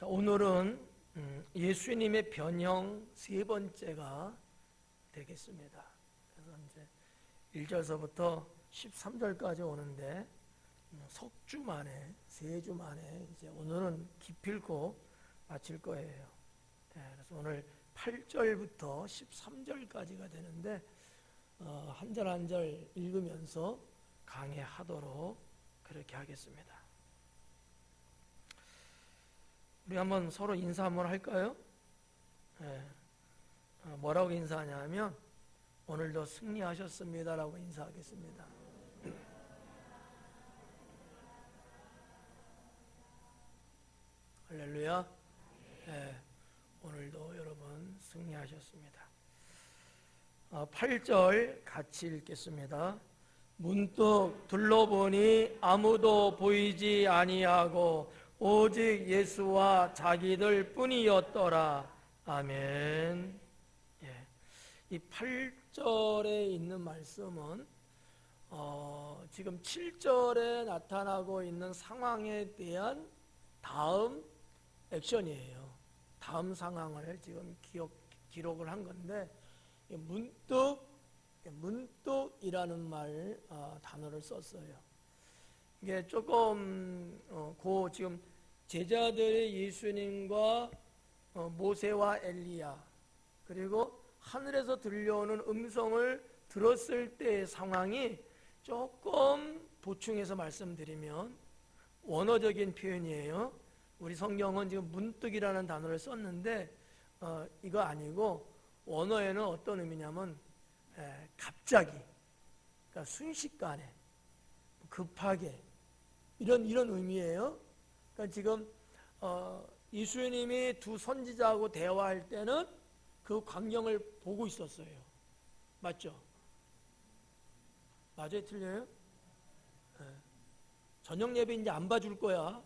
자, 오늘은 예수님의 변형 세 번째가 되겠습니다. 그래서 이제 1절서부터 13절까지 오는데 석주 만에, 세 주 만에 이제 오늘은 기필코 마칠 거예요. 그래서 오늘 8절부터 13절까지가 되는데 한 절 한 절 읽으면서 강해하도록 그렇게 하겠습니다. 우리 한번 서로 인사 한번 할까요? 뭐라고 인사하냐면 오늘도 승리하셨습니다라고 인사하겠습니다. 할렐루야. 오늘도 여러분 승리하셨습니다. 8절 같이 읽겠습니다. 문득 둘러보니 아무도 보이지 아니하고 오직 예수와 자기들 뿐이었더라. 아멘. 이 8절에 있는 말씀은 지금 7절에 나타나고 있는 상황에 대한 다음 액션이에요. 다음 상황을 지금 기록을 한 건데 문득이라는 단어를 썼어요. 이게 조금 지금 제자들이 예수님과 모세와 엘리야 그리고 하늘에서 들려오는 음성을 들었을 때의 상황이 조금 보충해서 말씀드리면 원어적인 표현이에요. 우리 성경은 지금 문득이라는 단어를 썼는데 이거 아니고 원어에는 어떤 의미냐면 갑자기, 그러니까 순식간에, 급하게 이런 의미예요. 그러니까 지금 예수님이 두 선지자하고 대화할 때는 그 광경을 보고 있었어요. 맞죠? 맞아요? 틀려요? 저녁 예배 이제 안 봐줄 거야.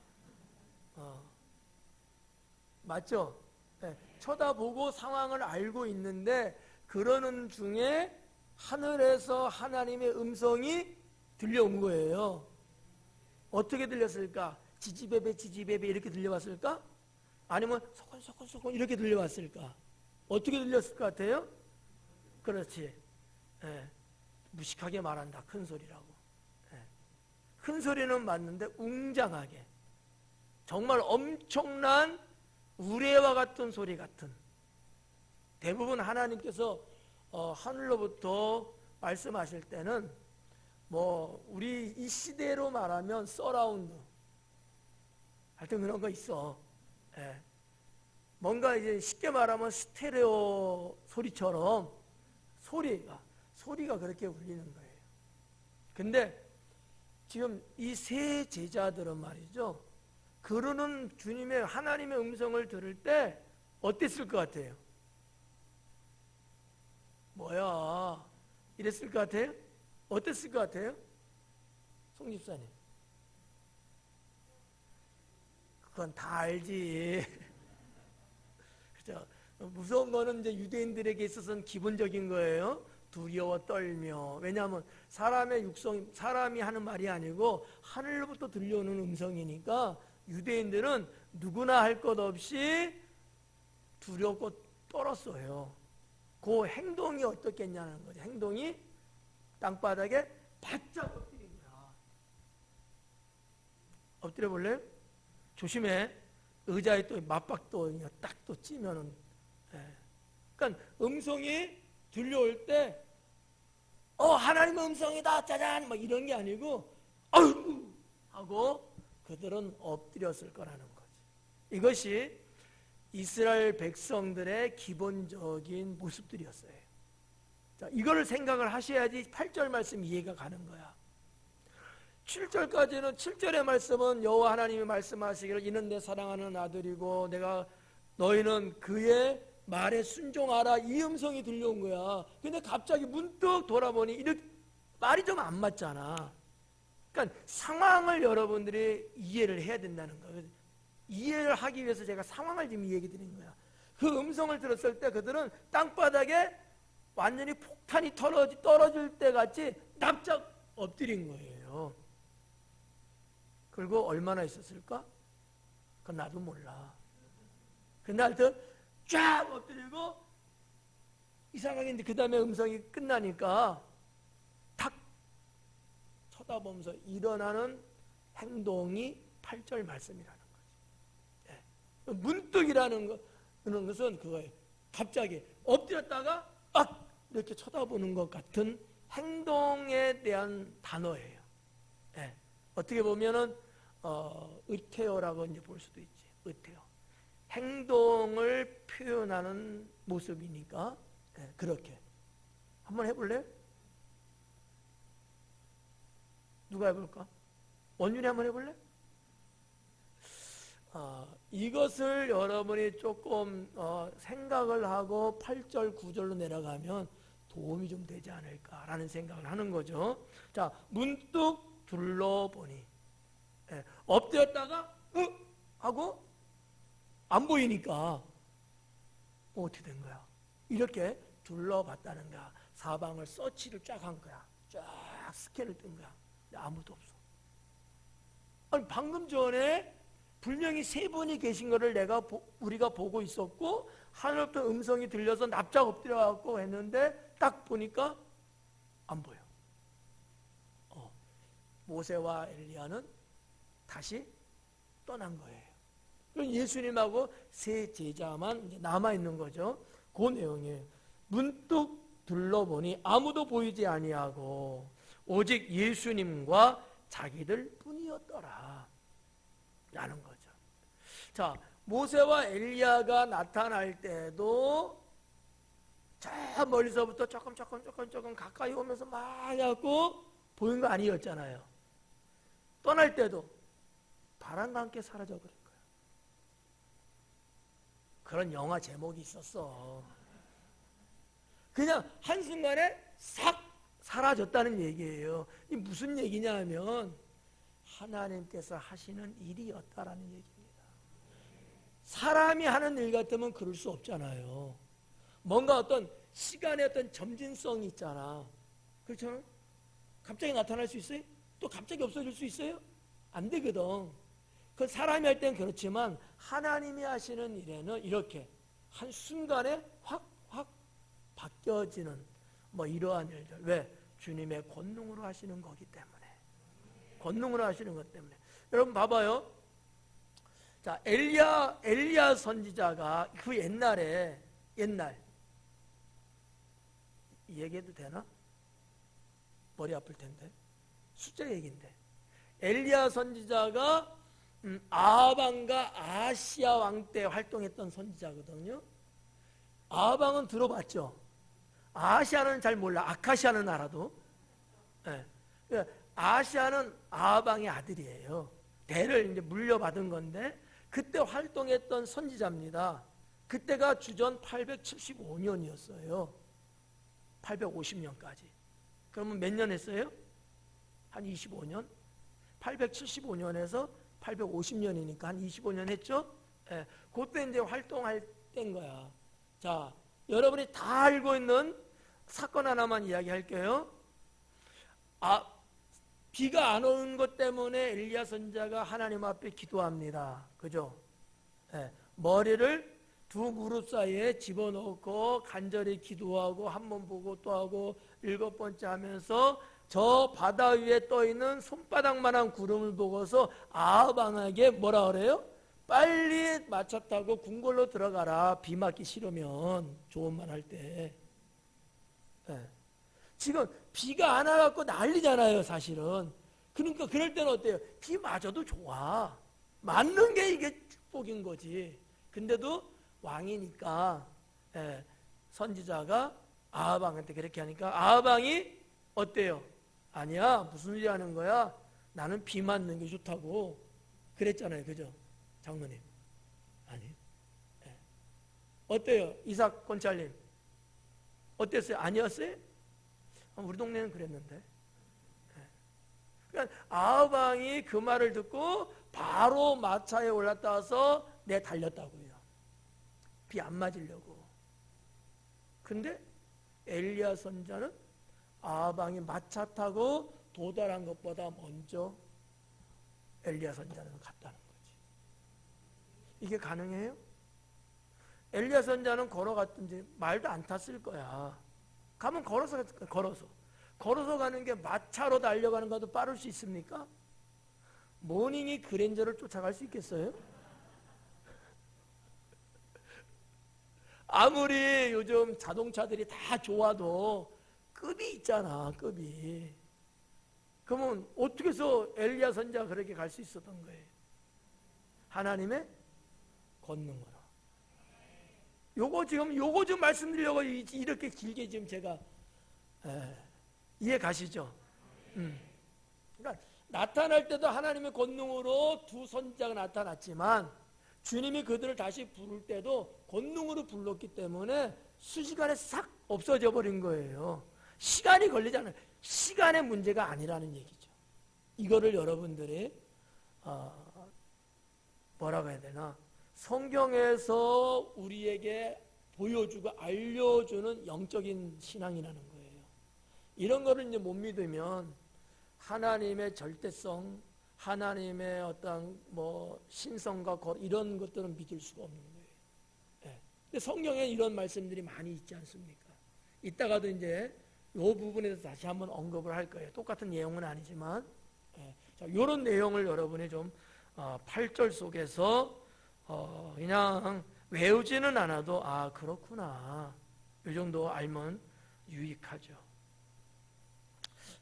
맞죠? 쳐다보고 상황을 알고 있는데 그러는 중에 하늘에서 하나님의 음성이 들려온 거예요. 어떻게 들렸을까? 지지배배 이렇게 들려왔을까? 아니면 소곤소곤 이렇게 들려왔을까? 어떻게 들렸을 것 같아요? 그렇지. 무식하게 말한다. 큰 소리라고. 큰 소리는 맞는데 웅장하게, 정말 엄청난 우레와 같은 소리 같은. 대부분 하나님께서 하늘로부터 말씀하실 때는 우리 이 시대로 말하면 서라운드, 하여튼 그런 거 있어. 뭔가 이제 쉽게 말하면 스테레오 소리처럼 소리가 그렇게 울리는 거예요. 근데 지금 이 세 제자들은 말이죠, 그러는 주님의 하나님의 음성을 들을 때 어땠을 것 같아요? 뭐야? 이랬을 것 같아요? 어땠을 것 같아요? 송 집사님. 그건 다 알지. 그죠? 무서운 거는 이제 유대인들에게 있어서는 기본적인 거예요. 두려워 떨며. 왜냐하면 사람이 하는 말이 아니고 하늘로부터 들려오는 음성이니까 유대인들은 누구나 할 것 없이 두렵고 떨었어요. 그 행동이 어떻겠냐는 거죠. 행동이 땅바닥에 바짝 엎드린 거야. 엎드려 볼래요? 조심해. 의자에 또 맞박도 딱 또 찌면은. 그러니까 음성이 들려올 때 하나님의 음성이다 짜잔 막 이런 게 아니고 아유 하고 그들은 엎드렸을 거라는 거지. 이것이 이스라엘 백성들의 기본적인 모습들이었어요. 자, 이거를 생각을 하셔야지 8절 말씀 이해가 가는 거야. 7절까지는 7절의 말씀은 여호와 하나님이 말씀하시기를 이는 내 사랑하는 아들이고 너희는 그의 말에 순종하라, 이 음성이 들려온 거야. 근데 갑자기 문득 돌아보니 이렇게 말이 좀 안 맞잖아. 그러니까 상황을 여러분들이 이해를 해야 된다는 거예요. 이해를 하기 위해서 제가 상황을 지금 얘기 드린 거야. 그 음성을 들었을 때 그들은 땅바닥에 완전히 폭탄이 떨어질 때 같이 납작 엎드린 거예요. 그리고 얼마나 있었을까? 그건 나도 몰라. 근데 하여튼 쫙 엎드리고 이상하게 이제 그 다음에 음성이 끝나니까 탁 쳐다보면서 일어나는 행동이 8절 말씀이라는 거죠. 예. 문득이라는 그런 것은 그거예요. 갑자기 엎드렸다가 이렇게 쳐다보는 것 같은 행동에 대한 단어예요. 예. 어떻게 보면은 의태어라고 이제 볼 수도 있지. 의태어. 행동을 표현하는 모습이니까 그렇게. 한번 해볼래? 누가 해볼까? 원준이 한번 해볼래? 이것을 여러분이 조금 생각을 하고 8절, 9절로 내려가면 도움이 좀 되지 않을까라는 생각을 하는 거죠. 자, 문득 둘러보니 엎드렸다가 하고 안 보이니까 어떻게 된 거야? 이렇게 둘러봤다는 거야. 사방을 서치를 쫙 한 거야. 쫙 스캔을 뜬 거야. 근데 아무도 없어. 아니, 방금 전에 분명히 세 분이 계신 거를 우리가 보고 있었고 하늘부터 음성이 들려서 납작 엎드려갖고 했는데 딱 보니까 안 보여. 모세와 엘리야는 다시 떠난 거예요. 그럼 예수님하고 세 제자만 이제 남아있는 거죠. 그 내용이에요. 문득 둘러보니 아무도 보이지 아니하고 오직 예수님과 자기들 뿐이었더라 라는 거죠. 자, 모세와 엘리야가 나타날 때도 저 멀리서부터 조금 가까이 오면서 막 해갖고 보인 거 아니었잖아요. 떠날 때도 바람과 함께 사라져버린 거예요. 그런 영화 제목이 있었어. 그냥 한순간에 싹 사라졌다는 얘기예요. 이 무슨 얘기냐 하면 하나님께서 하시는 일이었다라는 얘기입니다. 사람이 하는 일 같으면 그럴 수 없잖아요. 뭔가 어떤 시간의 어떤 점진성이 있잖아. 그렇잖아? 갑자기 나타날 수 있어요? 또 갑자기 없어질 수 있어요? 안 되거든. 그 사람이 할 때는 그렇지만 하나님이 하시는 일에는 이렇게 한순간에 확 바뀌어지는 이러한 일들. 왜? 주님의 권능으로 하시는 거기 때문에. 권능으로 하시는 것 때문에. 여러분 봐봐요. 자, 엘리야 선지자가 그 옛날 얘기해도 되나? 머리 아플 텐데. 숫자 얘기인데. 엘리야 선지자가 아하방과 아하시아 왕 때 활동했던 선지자거든요. 아하방은 들어봤죠? 아하시아는 잘 몰라. 아카시아는 알아도. 네. 아하시아는 아하방의 아들이에요. 대를 이제 물려받은 건데 그때 활동했던 선지자입니다. 그때가 주전 875년이었어요. 850년까지. 그러면 몇 년 했어요? 한 25년? 875년에서 850년이니까 한 25년 했죠? 예, 그때 이제 활동할 때인 거야. 자, 여러분이 다 알고 있는 사건 하나만 이야기할게요. 비가 안 오는 것 때문에 엘리야 선지자가 하나님 앞에 기도합니다. 그죠? 예, 머리를 두 무릎 사이에 집어넣고 간절히 기도하고 한 번 보고 또 하고 7번째 하면서 저 바다 위에 떠있는 손바닥만한 구름을 보고서 아하방에게 뭐라 그래요? 빨리 마차 타고 궁궐로 들어가라. 비 맞기 싫으면 좋은 말 할 때. 네. 지금 비가 안 와갖고 난리잖아요 사실은. 그러니까 그럴 때는 어때요? 비 맞아도 좋아. 맞는 게 이게 축복인 거지. 근데도 왕이니까 선지자가 아하방한테 그렇게 하니까 아하방이 어때요? 아니야, 무슨 일이 하는 거야? 나는 비 맞는 게 좋다고 그랬잖아요. 그죠? 장로님. 아니. 어때요? 이삭 권찰님. 어땠어요? 아니었어요? 우리 동네는 그랬는데. 그러니까 아하방이 그 말을 듣고 바로 마차에 올라타서 달렸다고요. 비 안 맞으려고. 근데 엘리야 선자는 아하방이 마차 타고 도달한 것보다 먼저 엘리야 선자는 갔다는 거지. 이게 가능해요? 엘리야 선자는 걸어갔든지 말도 안 탔을 거야. 가면 걸어서 가는 게 마차로 달려가는 것도 빠를 수 있습니까? 모닝이 그랜저를 쫓아갈 수 있겠어요? 아무리 요즘 자동차들이 다 좋아도 급이 있잖아, 급이. 그러면 어떻게 해서 엘리야 선자가 그렇게 갈 수 있었던 거예요? 하나님의 권능으로. 요거 지금 말씀드리려고 이렇게 길게 지금 제가 이해 가시죠? 그러니까 나타날 때도 하나님의 권능으로 두 선지자가 나타났지만 주님이 그들을 다시 부를 때도 권능으로 불렀기 때문에 순식간에 싹 없어져 버린 거예요. 시간이 걸리잖아요. 시간의 문제가 아니라는 얘기죠. 이거를 여러분들이 뭐라고 해야 되나? 성경에서 우리에게 보여주고 알려주는 영적인 신앙이라는 거예요. 이런 거를 이제 못 믿으면 하나님의 절대성, 하나님의 어떤 신성과 이런 것들은 믿을 수가 없는 거예요. 네. 근데 성경에 이런 말씀들이 많이 있지 않습니까? 이따가도 이제 이 부분에 대해서 다시 한번 언급을 할 거예요. 똑같은 내용은 아니지만, 네. 자, 이런 내용을 여러분이 좀 8절 속에서 그냥 외우지는 않아도 그렇구나 이 정도 알면 유익하죠.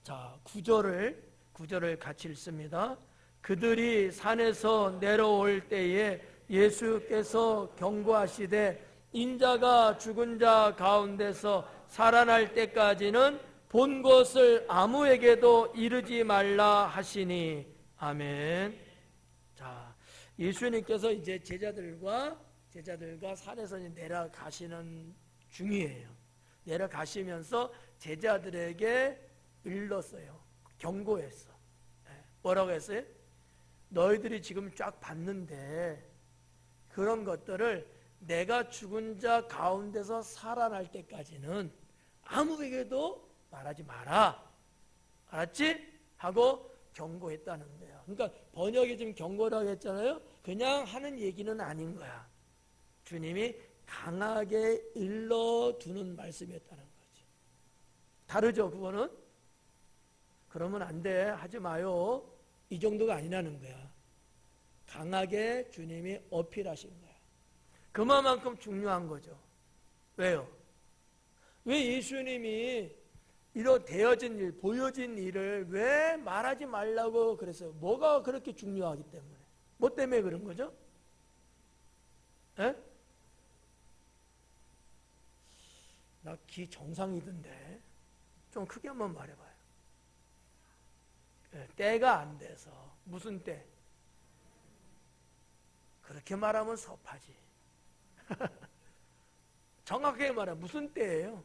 자, 9절을 같이 읽습니다. 그들이 산에서 내려올 때에 예수께서 경고하시되 인자가 죽은 자 가운데서 살아날 때까지는 본 것을 아무에게도 이르지 말라 하시니 아멘. 자, 예수님께서 이제 제자들과 산에서 내려가시는 중이에요. 내려가시면서 제자들에게 일렀어요. 경고했어. 뭐라고 했어요? 너희들이 지금 쫙 봤는데 그런 것들을 내가 죽은 자 가운데서 살아날 때까지는 아무에게도 말하지 마라. 알았지? 하고 경고했다는 거예요. 그러니까 번역이 지금 경고라고 했잖아요. 그냥 하는 얘기는 아닌 거야. 주님이 강하게 일러두는 말씀이었다는 거지. 다르죠, 그거는? 그러면 안 돼. 하지 마요. 이 정도가 아니라는 거야. 강하게 주님이 어필하신 거야. 그만큼 중요한 거죠. 왜요? 왜 예수님이 이런 되어진 일, 보여진 일을 왜 말하지 말라고 그랬어요? 뭐가 그렇게 중요하기 때문에? 뭐 때문에 그런 거죠? 에? 나 기 정상이던데 좀 크게 한번 말해봐요. 때가 안 돼서. 무슨 때? 그렇게 말하면 섭하지. 정확하게 말하면 무슨 때예요?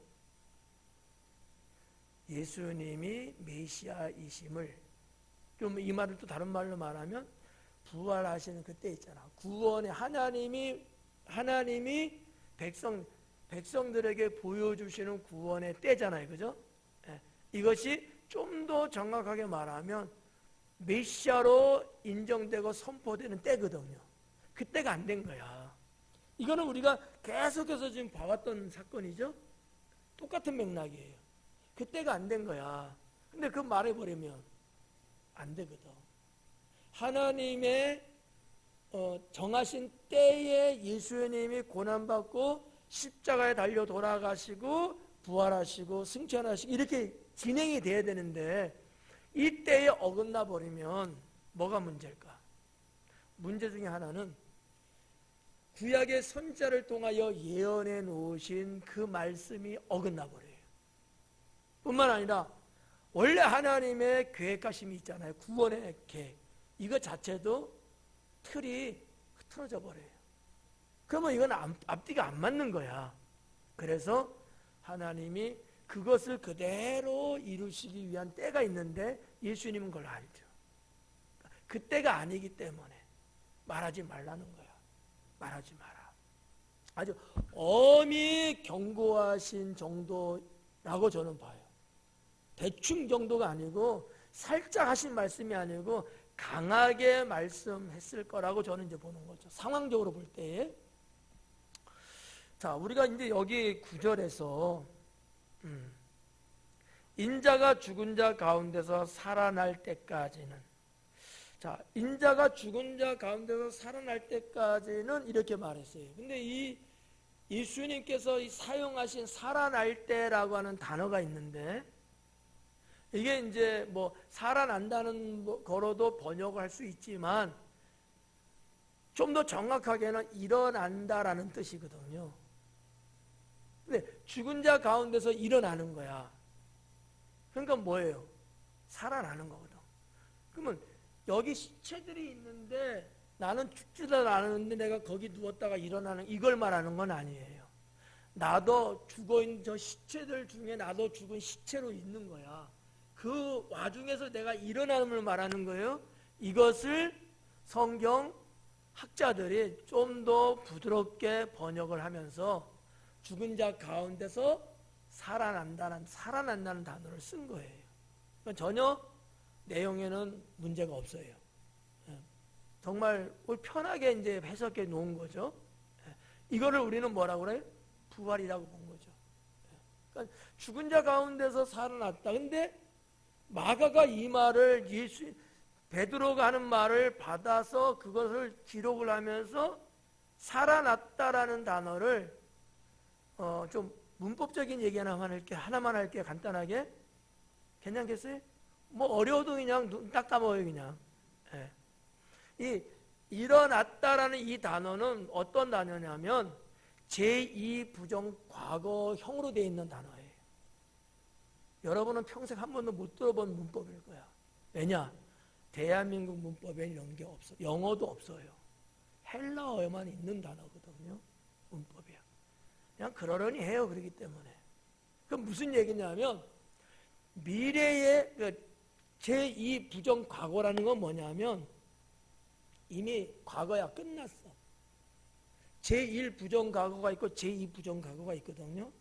예수님이 메시아이심을, 좀 이 말을 또 다른 말로 말하면 부활하시는 그때 있잖아. 구원의 하나님이 백성들에게 보여주시는 구원의 때잖아요. 그죠? 이것이 좀 더 정확하게 말하면 메시아로 인정되고 선포되는 때거든요. 그때가 안 된 거야. 이거는 우리가 계속해서 지금 봐왔던 사건이죠. 똑같은 맥락이에요. 그때가 안 된 거야. 근데 그 말해버리면 안 되거든. 하나님의 정하신 때에 예수님이 고난받고 십자가에 달려 돌아가시고 부활하시고 승천하시고 이렇게 진행이 돼야 되는데 이 때에 어긋나 버리면 뭐가 문제일까? 문제 중에 하나는 구약의 선지자를 통하여 예언해 놓으신 그 말씀이 어긋나 버려요. 뿐만 아니라 원래 하나님의 계획하심이 있잖아요. 구원의 계획. 이거 자체도 틀이 흐트러져 버려요. 그러면 이건 앞뒤가 안 맞는 거야. 그래서 하나님이 그것을 그대로 이루시기 위한 때가 있는데 예수님은 그걸 알죠. 그 때가 아니기 때문에 말하지 말라는 거야. 말하지 마라. 아주 엄히 경고하신 정도라고 저는 봐요. 대충 정도가 아니고 살짝 하신 말씀이 아니고 강하게 말씀했을 거라고 저는 이제 보는 거죠. 상황적으로 볼 때에. 자, 우리가 이제 여기 9절에서 인자가 죽은 자 가운데서 살아날 때까지는, 자, 인자가 죽은 자 가운데서 살아날 때까지는 이렇게 말했어요. 근데 이 예수님께서 사용하신 살아날 때라고 하는 단어가 있는데, 이게 이제 뭐 살아난다는 거로도 번역을 할 수 있지만 좀 더 정확하게는 일어난다라는 뜻이거든요. 근데 죽은 자 가운데서 일어나는 거야. 그러니까 뭐예요? 살아나는 거거든. 그러면 여기 시체들이 있는데 나는 죽지도 않았는데 내가 거기 누웠다가 일어나는, 이걸 말하는 건 아니에요. 나도 죽어있는 저 시체들 중에 나도 죽은 시체로 있는 거야. 그 와중에서 내가 일어남을 말하는 거예요. 이것을 성경 학자들이 좀 더 부드럽게 번역을 하면서 죽은 자 가운데서 살아난다는 단어를 쓴 거예요. 전혀 내용에는 문제가 없어요. 정말 편하게 이제 해석해 놓은 거죠. 이거를 우리는 뭐라고 그래요? 부활이라고 본 거죠. 그러니까 죽은 자 가운데서 살아났다. 근데 마가가 이 말을 베드로가 하는 말을 받아서 그것을 기록을 하면서 살아났다라는 단어를 좀 문법적인 얘기 하나만 할게요. 간단하게. 괜찮겠어요? 뭐 어려워도 그냥 눈 딱 감아요. 그냥. 이 일어났다라는 이 단어는 어떤 단어냐면 제2 부정 과거형으로 되어 있는 단어예요. 여러분은 평생 한 번도 못 들어본 문법일 거야. 왜냐? 대한민국 문법에 이런 게 없어. 영어도 없어요. 헬라어에만 있는 단어거든요. 문법이야. 그냥 그러려니 해요. 그렇기 때문에. 그럼 무슨 얘기냐면 미래의 제2 부정 과거라는 건 뭐냐면 이미 과거야. 끝났어. 제1 부정 과거가 있고 제2 부정 과거가 있거든요.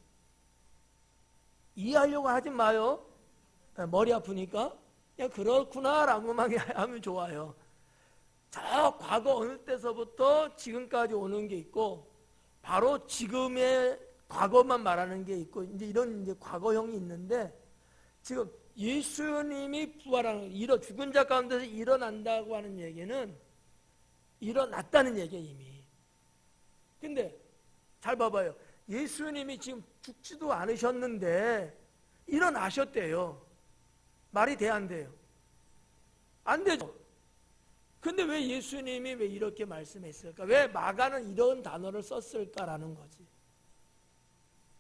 이해하려고 하지 마요. 머리 아프니까. 그냥 그렇구나라고만 하면 좋아요. 저 과거 어느 때서부터 지금까지 오는 게 있고 바로 지금의 과거만 말하는 게 있고 이제 이런 이제 과거형이 있는데 지금 예수님이 부활하는 죽은 자 가운데서 일어난다고 하는 얘기는 일어났다는 얘기예요 이미. 근데 잘 봐봐요. 예수님이 지금 죽지도 않으셨는데 일어나셨대요. 말이 돼, 안 돼요? 안 되죠. 근데 왜 예수님이 왜 이렇게 말씀했을까? 왜 마가는 이런 단어를 썼을까라는 거지.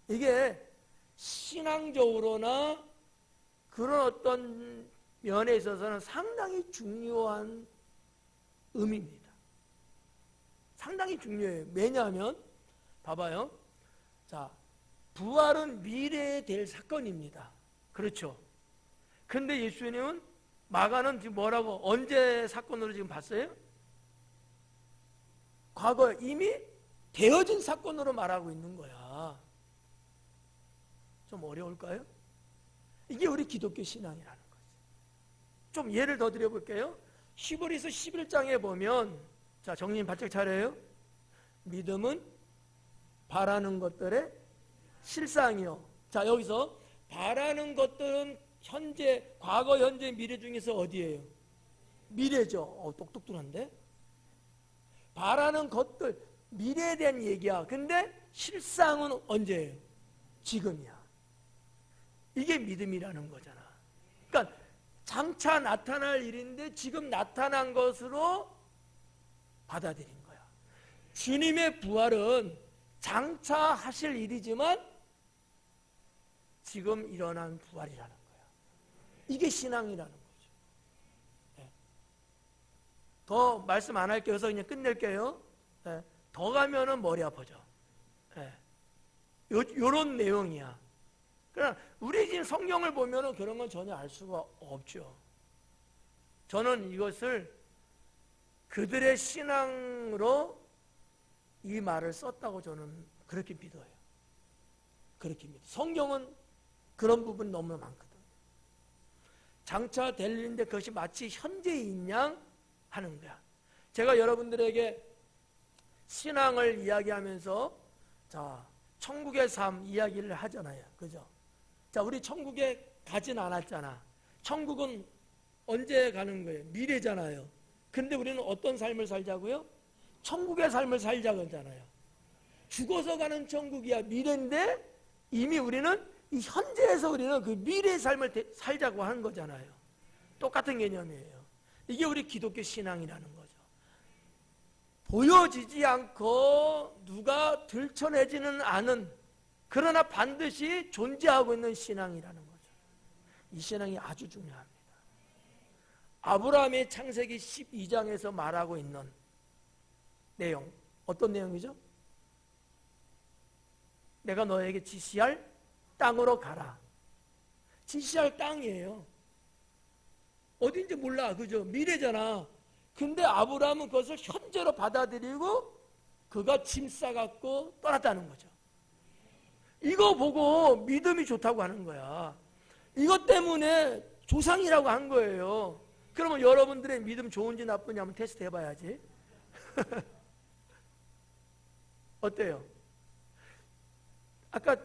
이게 신앙적으로나 그런 어떤 면에 있어서는 상당히 중요한 의미입니다. 상당히 중요해요. 왜냐하면 봐봐요. 자, 부활은 미래에 될 사건입니다. 그렇죠? 근데 예수님은 마가는 지금 뭐라고 언제 사건으로 지금 봤어요? 과거에 이미 되어진 사건으로 말하고 있는 거야. 좀 어려울까요? 이게 우리 기독교 신앙이라는 거지. 좀 예를 더 드려볼게요. 히브리서 11장에 보면 자 정신 바짝 차려요. 믿음은 바라는 것들의 실상이요. 자 여기서 바라는 것들은 현재, 과거, 현재, 미래 중에서 어디예요? 미래죠. 똑똑한데? 바라는 것들, 미래에 대한 얘기야. 근데 실상은 언제예요? 지금이야. 이게 믿음이라는 거잖아. 그러니까 장차 나타날 일인데 지금 나타난 것으로 받아들인 거야. 주님의 부활은 장차 하실 일이지만 지금 일어난 부활이라는 거야. 이게 신앙이라는 거죠. 네. 더 말씀 안 할게요. 그래서 그냥 끝낼게요. 네. 더 가면은 머리 아파져. 네. 요런 내용이야. 그러나 우리 지금 성경을 보면은 그런 건 전혀 알 수가 없죠. 저는 이것을 그들의 신앙으로 이 말을 썼다고 저는 그렇게 믿어요. 그렇게 믿어요. 성경은 그런 부분이 너무 많거든요. 장차 될 일인데 그것이 마치 현재인 양 하는 거야. 제가 여러분들에게 신앙을 이야기하면서 자, 천국의 삶 이야기를 하잖아요. 그죠? 자, 우리 천국에 가진 않았잖아. 천국은 언제 가는 거예요? 미래잖아요. 근데 우리는 어떤 삶을 살자고요? 천국의 삶을 살자고 하잖아요. 죽어서 가는 천국이야 미래인데 이미 우리는 이 현재에서 우리는 그 미래의 삶을 살자고 하는 거잖아요. 똑같은 개념이에요. 이게 우리 기독교 신앙이라는 거죠. 보여지지 않고 누가 들춰내지는 않은, 그러나 반드시 존재하고 있는 신앙이라는 거죠. 이 신앙이 아주 중요합니다. 아브라함의 창세기 12장에서 말하고 있는 내용, 어떤 내용이죠? 내가 너에게 지시할 땅으로 가라. 지시할 땅이에요. 어딘지 몰라, 그죠? 미래잖아. 근데 아브라함은 그것을 현재로 받아들이고 그가 짐 싸갖고 떠났다는 거죠. 이거 보고 믿음이 좋다고 하는 거야. 이것 때문에 조상이라고 한 거예요. 그러면 여러분들의 믿음 좋은지 나쁜지 한번 테스트 해봐야지. 어때요? 아까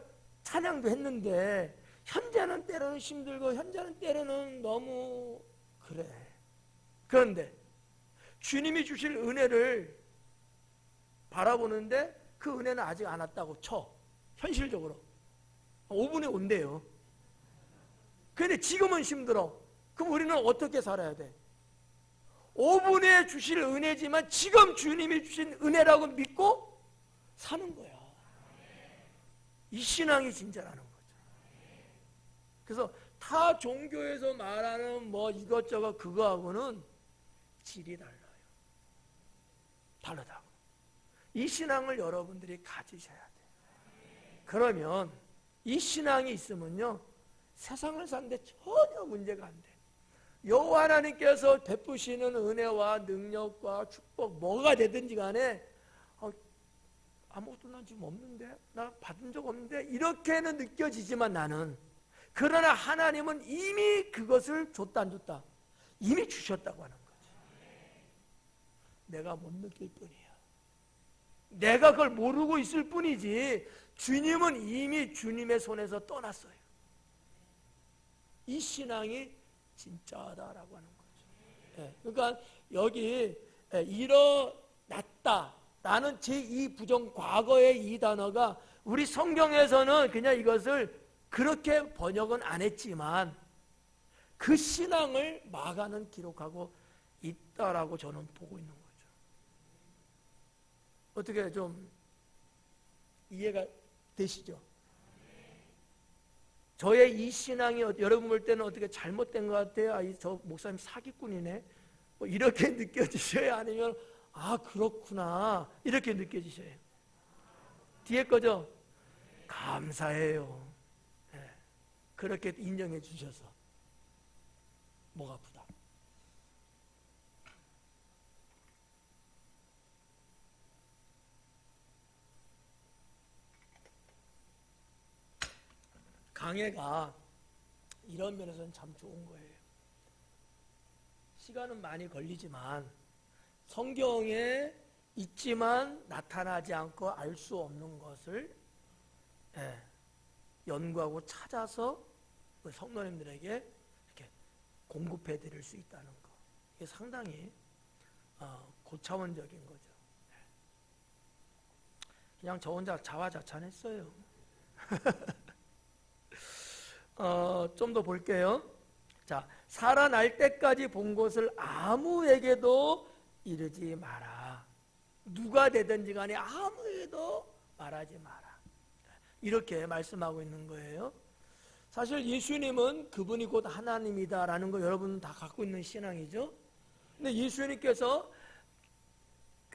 찬양도 했는데 현재는 때로는 힘들고 현재는 때로는 너무 그래. 그런데 주님이 주실 은혜를 바라보는데 그 은혜는 아직 안 왔다고 쳐. 현실적으로 5분에 온대요. 그런데 지금은 힘들어. 그럼 우리는 어떻게 살아야 돼? 5분에 주실 은혜지만 지금 주님이 주신 은혜라고 믿고 사는 거야. 이 신앙이 진짜라는 거죠. 그래서 타 종교에서 말하는 뭐 이것저것 그거하고는 질이 달라요. 다르다고. 이 신앙을 여러분들이 가지셔야 돼요. 그러면 이 신앙이 있으면요 세상을 사는데 전혀 문제가 안 돼요. 여호와 하나님께서 베푸시는 은혜와 능력과 축복 뭐가 되든지 간에 아무것도 난 지금 없는데, 나 받은 적 없는데 이렇게는 느껴지지만 나는, 그러나 하나님은 이미 그것을 줬다 안 줬다? 이미 주셨다고 하는 거지. 내가 못 느낄 뿐이야. 내가 그걸 모르고 있을 뿐이지 주님은 이미 주님의 손에서 떠났어요. 이 신앙이 진짜다라고 하는 거죠. 그러니까 여기 일어났다 라는 제2 부정 과거의 이 단어가 우리 성경에서는 그냥 이것을 그렇게 번역은 안 했지만 그 신앙을 마가는 기록하고 있다라고 저는 보고 있는 거죠. 어떻게 좀 이해가 되시죠? 저의 이 신앙이 여러분 볼 때는 어떻게 잘못된 것 같아요? 저 목사님 사기꾼이네? 뭐 이렇게 느껴지셔야, 아니면 아 그렇구나 이렇게 느껴지셔요. 뒤에 거죠? 감사해요. 네. 그렇게 인정해 주셔서 목 아프다. 강해가 이런 면에서는 참 좋은 거예요. 시간은 많이 걸리지만 성경에 있지만 나타나지 않고 알 수 없는 것을 연구하고 찾아서 성도님들에게 이렇게 공급해 드릴 수 있다는 거, 이게 상당히 고차원적인 거죠. 그냥 저 혼자 자화자찬했어요. 좀 더 볼게요. 자, 살아날 때까지 본 것을 아무에게도 이르지 마라. 누가 되든지 간에 아무에게도 말하지 마라. 이렇게 말씀하고 있는 거예요. 사실 예수님은 그분이 곧 하나님이다라는 거 여러분 다 갖고 있는 신앙이죠. 근데 예수님께서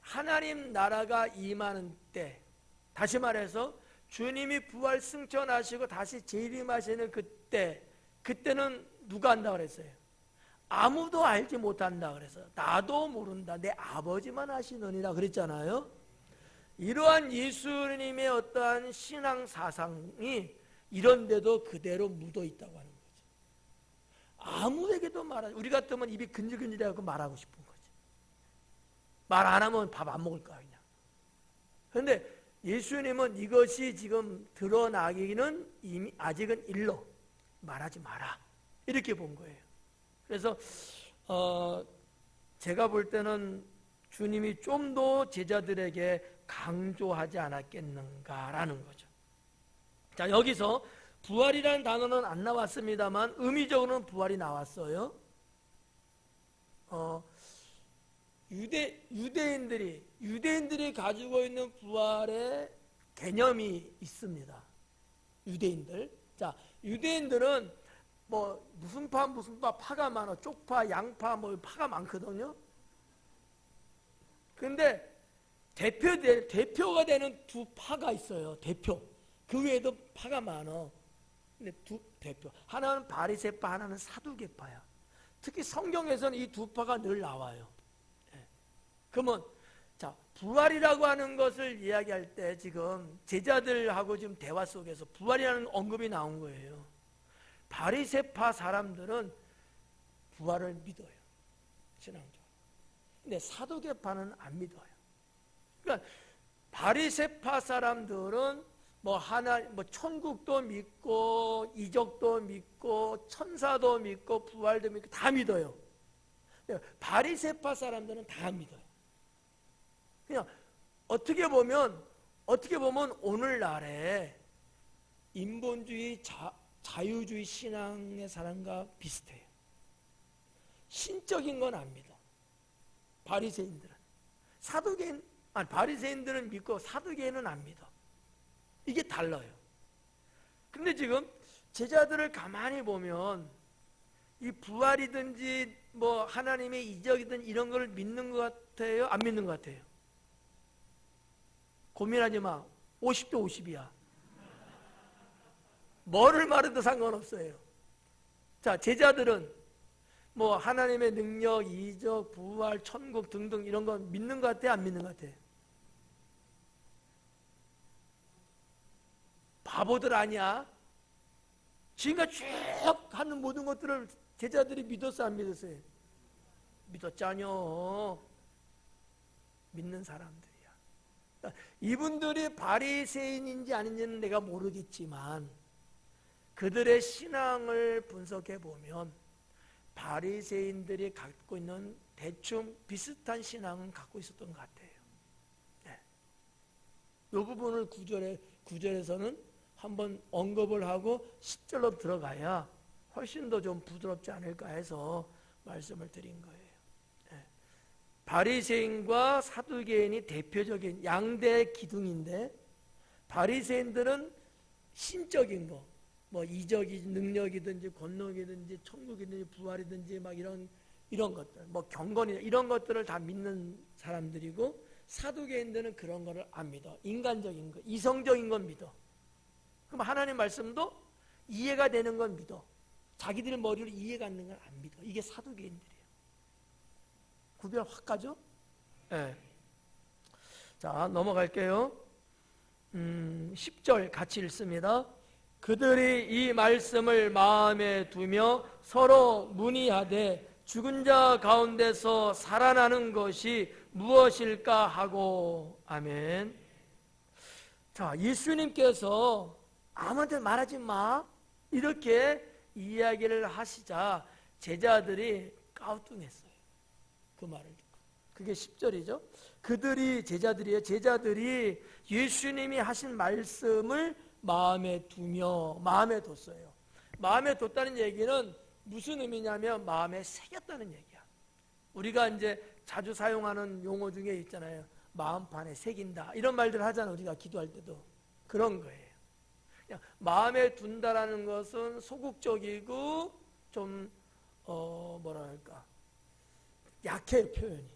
하나님 나라가 임하는 때, 다시 말해서 주님이 부활 승천하시고 다시 재림하시는 그때는 누가 한다 그랬어요? 아무도 알지 못한다 그래서 나도 모른다 내 아버지만 아시느니라 그랬잖아요. 이러한 예수님의 어떠한 신앙 사상이 이런데도 그대로 묻어 있다고 하는 거죠. 아무에게도 말하지. 우리 같으면 입이 근질근질해갖고 말하고 싶은 거지. 말 안 하면 밥 안 먹을 거야 그냥. 그런데 예수님은 이것이 지금 드러나기는 이미 아직은 일러 말하지 마라 이렇게 본 거예요. 그래서 제가 볼 때는 주님이 좀 더 제자들에게 강조하지 않았겠는가라는 거죠. 자, 여기서 부활이라는 단어는 안 나왔습니다만 의미적으로는 부활이 나왔어요. 유대인들이 가지고 있는 부활의 개념이 있습니다. 유대인들. 자, 유대인들은 뭐 무슨 파가 많아. 쪽파, 양파, 뭐 파가 많거든요. 근데 대표가 되는 두 파가 있어요. 대표. 그 외에도 파가 많아. 근데 두 대표. 하나는 바리새파, 하나는 사두개파야. 특히 성경에서는 이 두 파가 늘 나와요. 그러면 자, 부활이라고 하는 것을 이야기할 때 지금 제자들하고 지금 대화 속에서 부활이라는 언급이 나온 거예요. 바리새파 사람들은 부활을 믿어요. 신앙적으로. 근데 사두개파는 안 믿어요. 그러니까 바리새파 사람들은 뭐 천국도 믿고 이적도 믿고 천사도 믿고 부활도 믿고 다 믿어요. 바리새파 사람들은 다 안 믿어요. 그냥 어떻게 보면 오늘날에 인본주의 자유주의 신앙의 사람과 비슷해요. 신적인 건 안 믿어. 바리새인들은 바리새인들은 믿고 사두개인은 안 믿어. 이게 달라요. 근데 지금 제자들을 가만히 보면 이 부활이든지 뭐 하나님의 이적이든 이런 걸 믿는 것 같아요? 안 믿는 것 같아요? 고민하지 마. 50대 50이야. 뭐를 말해도 상관없어요. 자, 제자들은 뭐 하나님의 능력, 이적, 부활, 천국 등등 이런 거 믿는 것 같아요? 안 믿는 것 같아요? 바보들 아니야? 지금까지 쭉 하는 모든 것들을 제자들이 믿었어, 안 믿었어요? 믿었잖요. 믿는 사람들이야. 이분들이 바리새인인지 아닌지는 내가 모르겠지만 그들의 신앙을 분석해 보면 바리새인들이 갖고 있는 대충 비슷한 신앙은 갖고 있었던 것 같아요. 네. 이 부분을 구절에서는 한번 언급을 하고 10절로 들어가야 훨씬 더 좀 부드럽지 않을까 해서 말씀을 드린 거예요. 네. 바리새인과 사두개인이 대표적인 양대 기둥인데 바리새인들은 신적인 거, 뭐 이적이 능력이든지 권능이든지 천국이든지 부활이든지 막 이런 것들, 뭐 경건이나 이런 것들을 다 믿는 사람들이고 사두개인들은 그런 거를 안 믿어. 인간적인 거, 이성적인 건 믿어. 그럼 하나님 말씀도 이해가 되는 건 믿어. 자기들 머리로 이해가 안 되는 건 안 믿어. 이게 사두개인들이에요. 구별 확 가죠? 네. 자, 넘어갈게요. 10절 같이 읽습니다. 그들이 이 말씀을 마음에 두며 서로 문의하되 죽은 자 가운데서 살아나는 것이 무엇일까 하고. 아멘. 자, 예수님께서 아무한테 말하지 마 이렇게 이야기를 하시자 제자들이 ቃ우뚱했어요. 그 말을 듣고. 그게 10절이죠. 그들이 제자들이에요. 제자들이 예수님이 하신 말씀을 마음에 두며 마음에 뒀어요. 마음에 뒀다는 얘기는 무슨 의미냐면 마음에 새겼다는 얘기야. 우리가 이제 자주 사용하는 용어 중에 있잖아요. 마음판에 새긴다 이런 말들 하잖아. 우리가 기도할 때도 그런 거예요. 그냥 마음에 둔다라는 것은 소극적이고 좀 뭐랄까 약해요. 표현이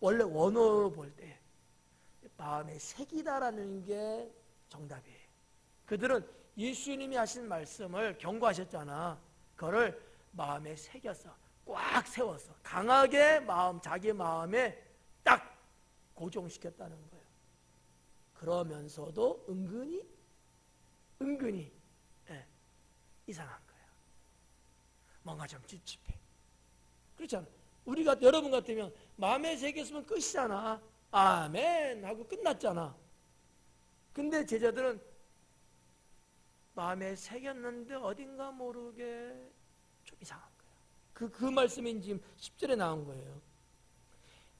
원래 원어로 볼 때 마음에 새기다라는 게 정답이에요. 그들은 예수님이 하신 말씀을 경고하셨잖아. 그거를 마음에 새겼어. 꽉 세웠어. 강하게 자기 마음에 딱 고정시켰다는 거예요. 그러면서도 은근히 이상한 거야. 뭔가 좀 찝찝해. 그렇잖아. 우리가 여러분 같으면 마음에 새겼으면 끝이잖아. 아멘 하고 끝났잖아. 근데 제자들은 마음에 새겼는데 어딘가 모르게 좀 이상한 거예요. 그 말씀이 지금 10절에 나온 거예요.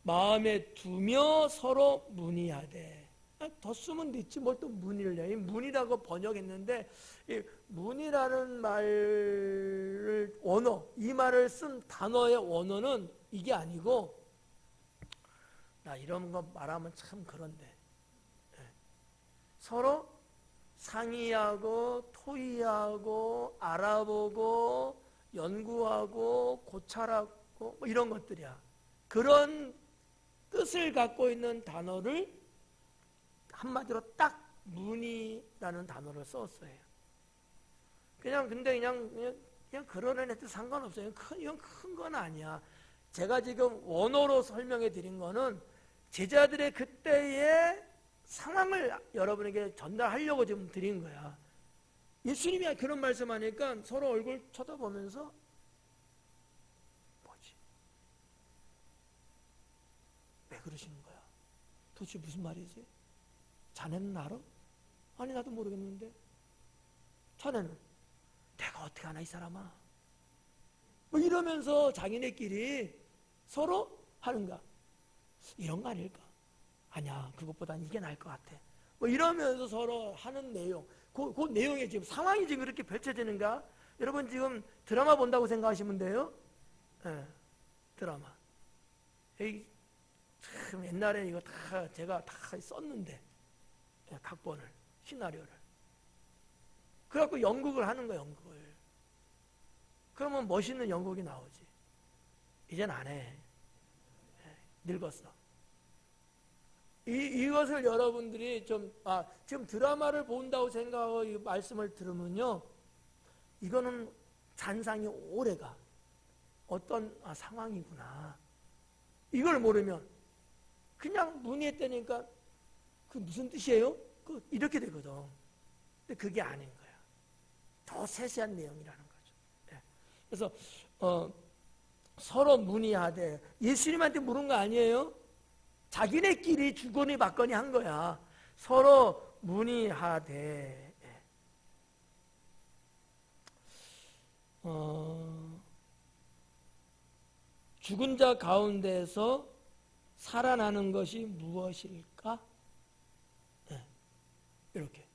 마음에 두며 서로 문의하되. 더 쓰면 됐지 뭘 또 문의를 해. 문이라고 번역했는데 이 문이라는 말을 원어, 이 말을 쓴 단어의 원어는 이게 아니고, 나 이런 거 말하면 참 그런데 서로 상의하고 토의하고 알아보고 연구하고 고찰하고 뭐 이런 것들이야. 그런 뜻을 갖고 있는 단어를 한마디로 딱 문의라는 단어를 썼어요. 근데 그냥 그러는 애도 상관없어요. 이건 큰 건 아니야. 제가 지금 원어로 설명해 드린 거는 제자들의 그때의 상황을 여러분에게 전달하려고 지금 드린 거야. 예수님이 그런 말씀하니까 서로 얼굴 쳐다보면서 뭐지? 왜 그러시는 거야? 도대체 무슨 말이지? 자네는 알아? 아니 나도 모르겠는데. 자네는 내가 어떻게 아나 이 사람아? 뭐 이러면서 자기네끼리 서로 하는가? 이런 거 아닐까? 아니야, 그것보단 이게 나을 것 같아. 뭐 이러면서 서로 하는 내용, 그 내용에 지금 상황이 지금 그렇게 펼쳐지는가? 여러분 지금 드라마 본다고 생각하시면 돼요? 네, 드라마. 참 옛날에 이거 다 제가 다 썼는데, 각본을, 시나리오를. 그래갖고 연극을 하는 거야, 연극을. 그러면 멋있는 연극이 나오지. 이젠 안 해. 늙었어. 이것을 여러분들이 지금 드라마를 본다고 생각하고 이 말씀을 들으면요, 이거는 잔상이 오래가 어떤 상황이구나. 이걸 모르면 그냥 문의했다니까 그 무슨 뜻이에요? 이렇게 되거든. 근데 그게 아닌 거야. 더 세세한 내용이라는 거죠. 그래서 서로 문의하되, 예수님한테 물은 거 아니에요? 자기네끼리 주거니 받거니 한 거야. 서로 문의하되. 죽은 자 가운데서 살아나는 것이 무엇일까? 이렇게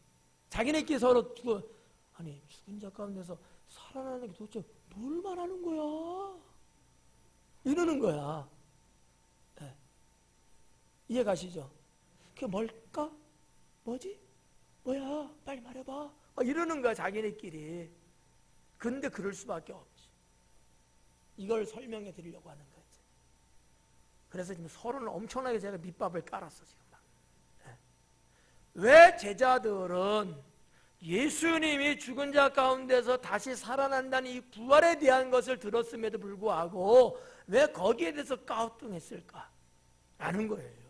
자기네끼리 서로 아니 죽은 자 가운데서 살아나는 게 도대체 뭘 말하는 거야? 이러는 거야. 이해 가시죠? 그게 뭘까? 뭐지? 뭐야? 빨리 말해봐. 이러는 거야, 자기네끼리. 근데 그럴 수밖에 없지. 이걸 설명해 드리려고 하는 거지. 그래서 지금 서로는 엄청나게 제가 밑밥을 깔았어, 지금. 왜 제자들은 예수님이 죽은 자 가운데서 다시 살아난다는 이 부활에 대한 것을 들었음에도 불구하고 왜 거기에 대해서 까우뚱했을까? 라는 거예요.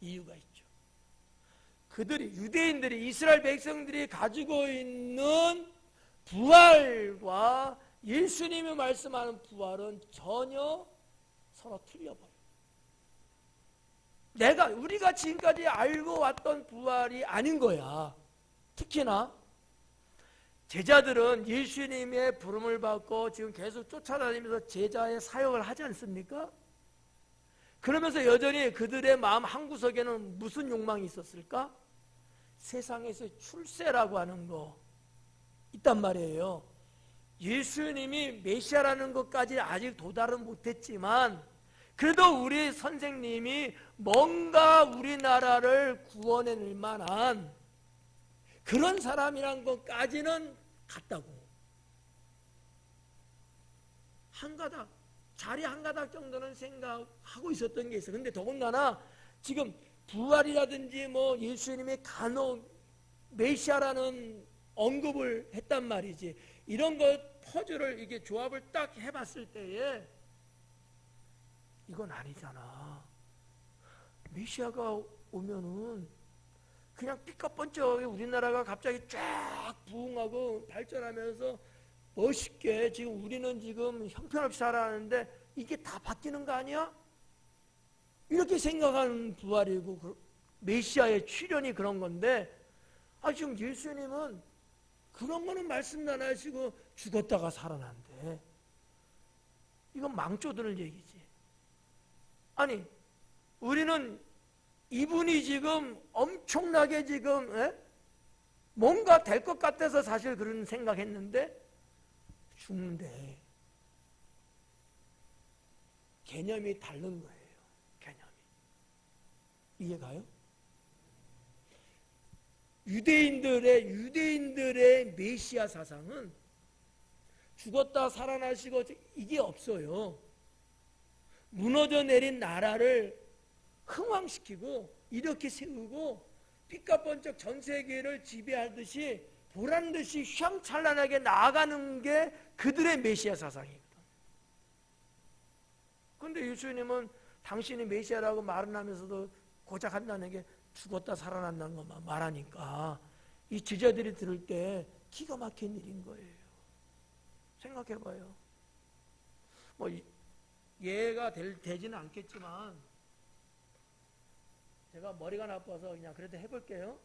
이유가 있죠. 유대인들이, 이스라엘 백성들이 가지고 있는 부활과 예수님이 말씀하는 부활은 전혀 서로 틀려버려요. 우리가 지금까지 알고 왔던 부활이 아닌 거야. 특히나 제자들은 예수님의 부름을 받고 지금 계속 쫓아다니면서 제자의 사역을 하지 않습니까? 그러면서 여전히 그들의 마음 한구석에는 무슨 욕망이 있었을까? 세상에서 출세라고 하는 거 있단 말이에요. 예수님이 메시아라는 것까지 아직 도달은 못했지만 그래도 우리 선생님이 뭔가 우리나라를 구원해낼 만한 그런 사람이란 것까지는 같다고. 자리 한 가닥 정도는 생각하고 있었던 게 있어요. 근데 더군다나 지금 부활이라든지 뭐 예수님의 간혹 메시아라는 언급을 했단 말이지. 이런 것 퍼즐을 이게 조합을 딱 해봤을 때에 이건 아니잖아. 메시아가 오면은 그냥 삐까뻔쩍하게 우리나라가 갑자기 쫙 부흥하고 발전하면서 멋있게 지금 우리는 지금 형편없이 살아가는데 이게 다 바뀌는 거 아니야? 이렇게 생각하는 부활이고 메시아의 출현이 그런 건데, 지금 예수님은 그런 거는 말씀도 안 하시고 죽었다가 살아난대. 이건 망조들 얘기지. 아니, 우리는 이분이 지금 엄청나게 지금 뭔가 될 것 같아서 사실 그런 생각했는데 죽는데 개념이 다른 거예요. 개념이. 이해가요? 유대인들의 메시아 사상은 죽었다 살아나시고 이게 없어요. 무너져 내린 나라를 흥왕시키고 이렇게 세우고 빛과 번쩍 전 세계를 지배하듯이 보란듯이 휘황찬란하게 나아가는 게 그들의 메시아 사상이거든. 그런데 예수님은 당신이 메시아라고 말은 하면서도 고작 한다는 게 죽었다 살아난다는 것만 말하니까 이 제자들이 들을 때 기가 막힌 일인 거예요. 생각해봐요. 뭐 이해가 되지는 않겠지만 제가 머리가 나빠서 그냥 그래도 해볼게요.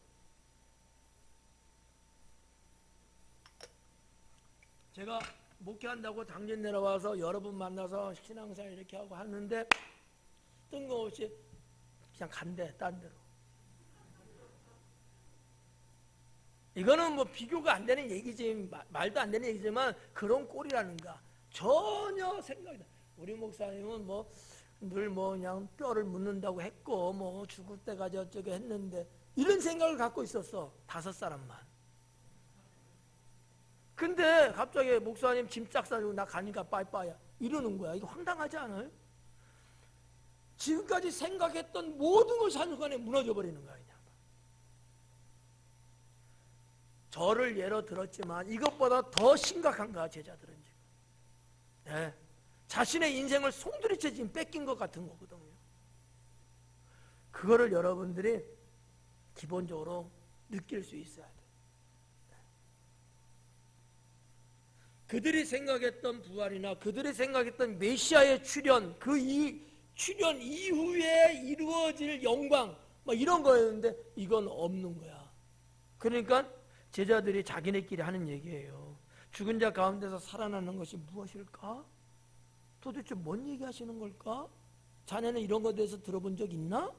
제가 목회한다고 당진 내려와서 여러분 만나서 신앙생활 이렇게 하고 하는데 뜬금없이 그냥 간대, 딴 데로. 이거는 뭐 비교가 안 되는 얘기지, 말도 안 되는 얘기지만 그런 꼴이라는가 전혀 생각이 나. 우리 목사님은 늘 그냥 뼈를 묻는다고 했고 죽을 때까지 어쩌게 했는데 이런 생각을 갖고 있었어. 5사람만. 근데 갑자기 목사님 짐 쫙 싸주고 나 가니까 빠이빠이야 이러는 거야. 이거 황당하지 않아요? 지금까지 생각했던 모든 것이 한순간에 무너져 버리는 거야. 그냥. 저를 예로 들었지만 이것보다 더 심각한 거야. 제자들은 지금. 네. 자신의 인생을 송두리째 지금 뺏긴 것 같은 거거든요. 그거를 여러분들이 기본적으로 느낄 수 있어야 돼요. 그들이 생각했던 부활이나 그들이 생각했던 메시아의 출현, 출현 이후에 이루어질 영광 이런 거였는데 이건 없는 거야. 그러니까 제자들이 자기네끼리 하는 얘기예요. 죽은 자 가운데서 살아나는 것이 무엇일까? 도대체 뭔 얘기 하시는 걸까? 자네는 이런 것에 대해서 들어본 적 있나?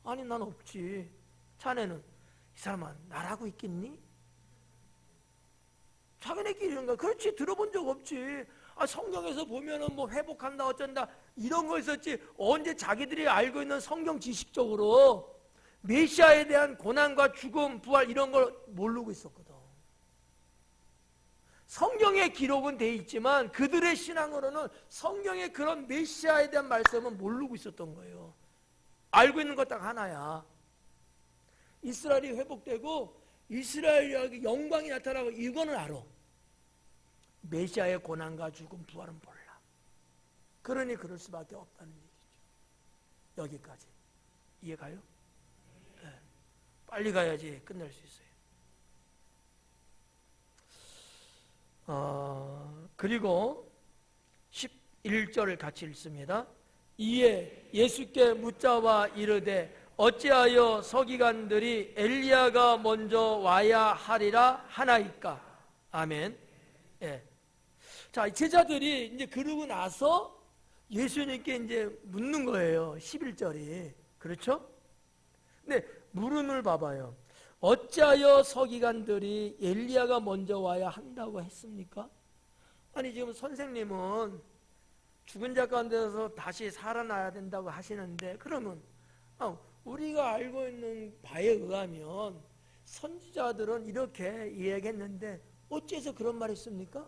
아니, 난 없지. 자네는 이 사람아 나라고 있겠니? 자기네끼리 이런 거. 그렇지, 들어본 적 없지. 성경에서 보면은 회복한다 어쩐다 이런 거 있었지. 언제 자기들이 알고 있는 성경 지식적으로 메시아에 대한 고난과 죽음, 부활 이런 걸 모르고 있었거든. 성경의 기록은 돼 있지만 그들의 신앙으로는 성경의 그런 메시아에 대한 말씀은 모르고 있었던 거예요. 알고 있는 것 딱 하나야. 이스라엘이 회복되고 이스라엘에게 영광이 나타나고 이거는 알아. 메시아의 고난과 죽음, 부활은 몰라. 그러니 그럴 수밖에 없다는 얘기죠. 여기까지. 이해가요? 네. 빨리 가야지 끝낼 수 있어요. 그리고 11절을 같이 읽습니다. 이에 예수께 묻자와 이르되 어찌하여 서기관들이 엘리야가 먼저 와야 하리라 하나이까? 아멘. 예. 자, 제자들이 이제 그러고 나서 예수님께 이제 묻는 거예요. 11절이. 그렇죠? 근데 물음을 봐봐요. 어찌하여 서기관들이 엘리야가 먼저 와야 한다고 했습니까? 아니, 지금 선생님은 죽은 자 가운데서 다시 살아나야 된다고 하시는데, 그러면 우리가 알고 있는 바에 의하면 선지자들은 이렇게 이야기했는데 어째서 그런 말 했습니까?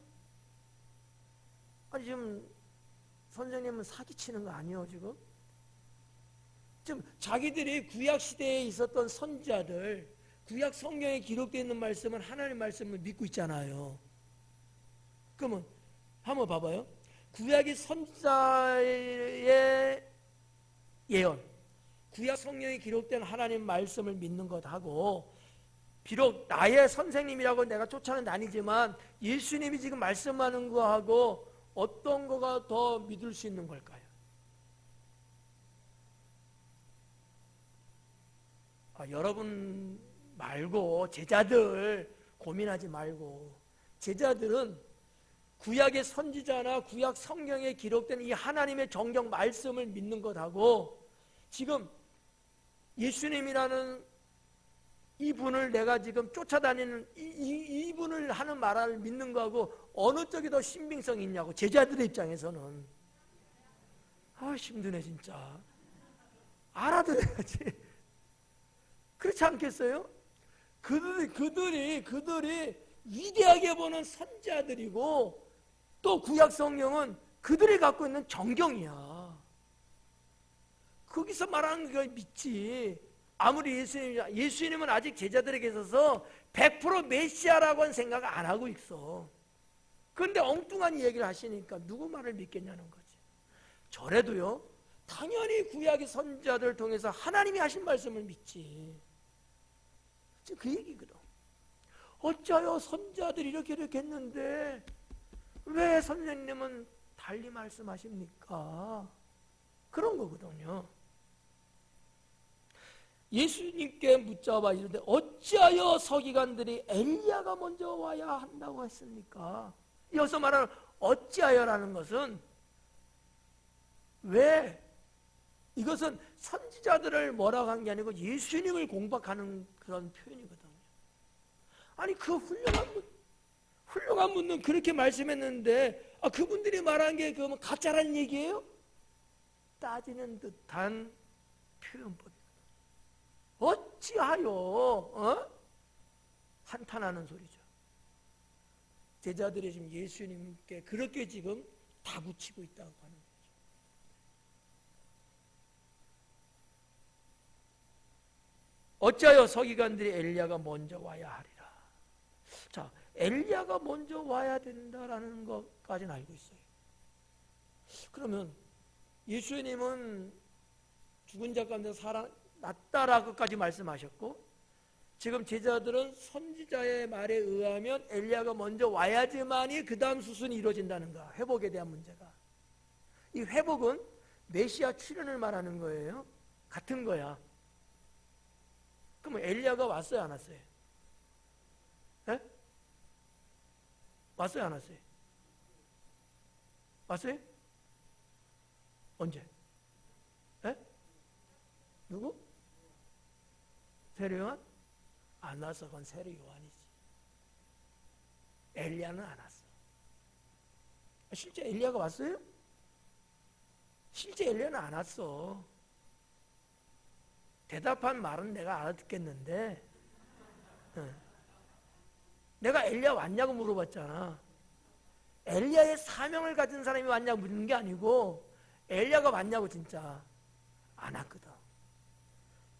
아니, 지금 선생님은 사기치는 거 아니에요, 지금? 지금 자기들이 구약 시대에 있었던 선지자들, 구약 성경에 기록되어 있는 말씀은 하나님 말씀을 믿고 있잖아요. 그러면 한번 봐봐요. 구약의 선지자의 예언, 구약 성경에 기록된 하나님 말씀을 믿는 것하고, 비록 나의 선생님이라고 내가 쫓아는 아니지만 예수님이 지금 말씀하는 거하고 어떤 거가 더 믿을 수 있는 걸까요? 여러분 말고 제자들 고민하지 말고, 제자들은 구약의 선지자나 구약 성경에 기록된 이 하나님의 정령 말씀을 믿는 것하고 지금 예수님이라는 이분을 내가 지금 쫓아다니는 이분을 하는 말을 믿는 거하고 어느 쪽이 더 신빙성이 있냐고, 제자들의 입장에서는. 힘드네 진짜. 알아들어야지. 그렇지 않겠어요? 그들이 위대하게 보는 선지자들이고, 또 구약 성경은 그들이 갖고 있는 정경이야. 거기서 말하는 걸 믿지. 아무리 예수님은 아직 제자들에게 있어서 100% 메시아라고는 생각 안 하고 있어. 그런데 엉뚱한 얘기를 하시니까 누구 말을 믿겠냐는 거지. 저래도요, 당연히 구약의 선지자들을 통해서 하나님이 하신 말씀을 믿지. 지금 그 얘기거든. 어찌하여 선지자들이 이렇게 했는데 왜 선생님은 달리 말씀하십니까? 그런 거거든요. 예수님께 묻자봐 이르되 어찌하여 서기관들이 엘리야가 먼저 와야 한다고 했습니까? 여기서 말하는 어찌하여라는 것은, 왜? 이것은 선지자들을 뭐라고 한 게 아니고 예수님을 공박하는 그런 표현이거든요. 아니 그 훌륭한 분은 그렇게 말씀했는데 그분들이 말한 게 그러면 가짜라는 얘기예요? 따지는 듯한 표현법이거든요. 어찌하여 한탄하는 소리죠. 제자들이 지금 예수님께 그렇게 지금 다붙이고 있다고 하는 거죠. 어찌하여 서기관들이 엘리야가 먼저 와야 하리라. 자, 엘리야가 먼저 와야 된다라는 것까지는 알고 있어요. 그러면 예수님은 죽은 자 가운데 살아났다라고까지 말씀하셨고, 지금 제자들은 선지자의 말에 의하면 엘리야가 먼저 와야지만이 그 다음 수순이 이루어진다는 거야. 회복에 대한 문제가. 이 회복은 메시아 출현을 말하는 거예요. 같은 거야. 그럼 엘리야가 왔어요, 안 왔어요? 네? 왔어요, 안 왔어요? 왔어요? 언제? 네? 누구? 세례 요한? 안 와서 그건 세례 요한이지. 엘리야는 안 왔어. 실제 엘리야가 왔어요? 실제 엘리야는 안 왔어. 대답한 말은 내가 알아듣겠는데, 내가 엘리야 왔냐고 물어봤잖아. 엘리야의 사명을 가진 사람이 왔냐고 묻는 게 아니고 엘리야가 왔냐고. 진짜 안 왔거든.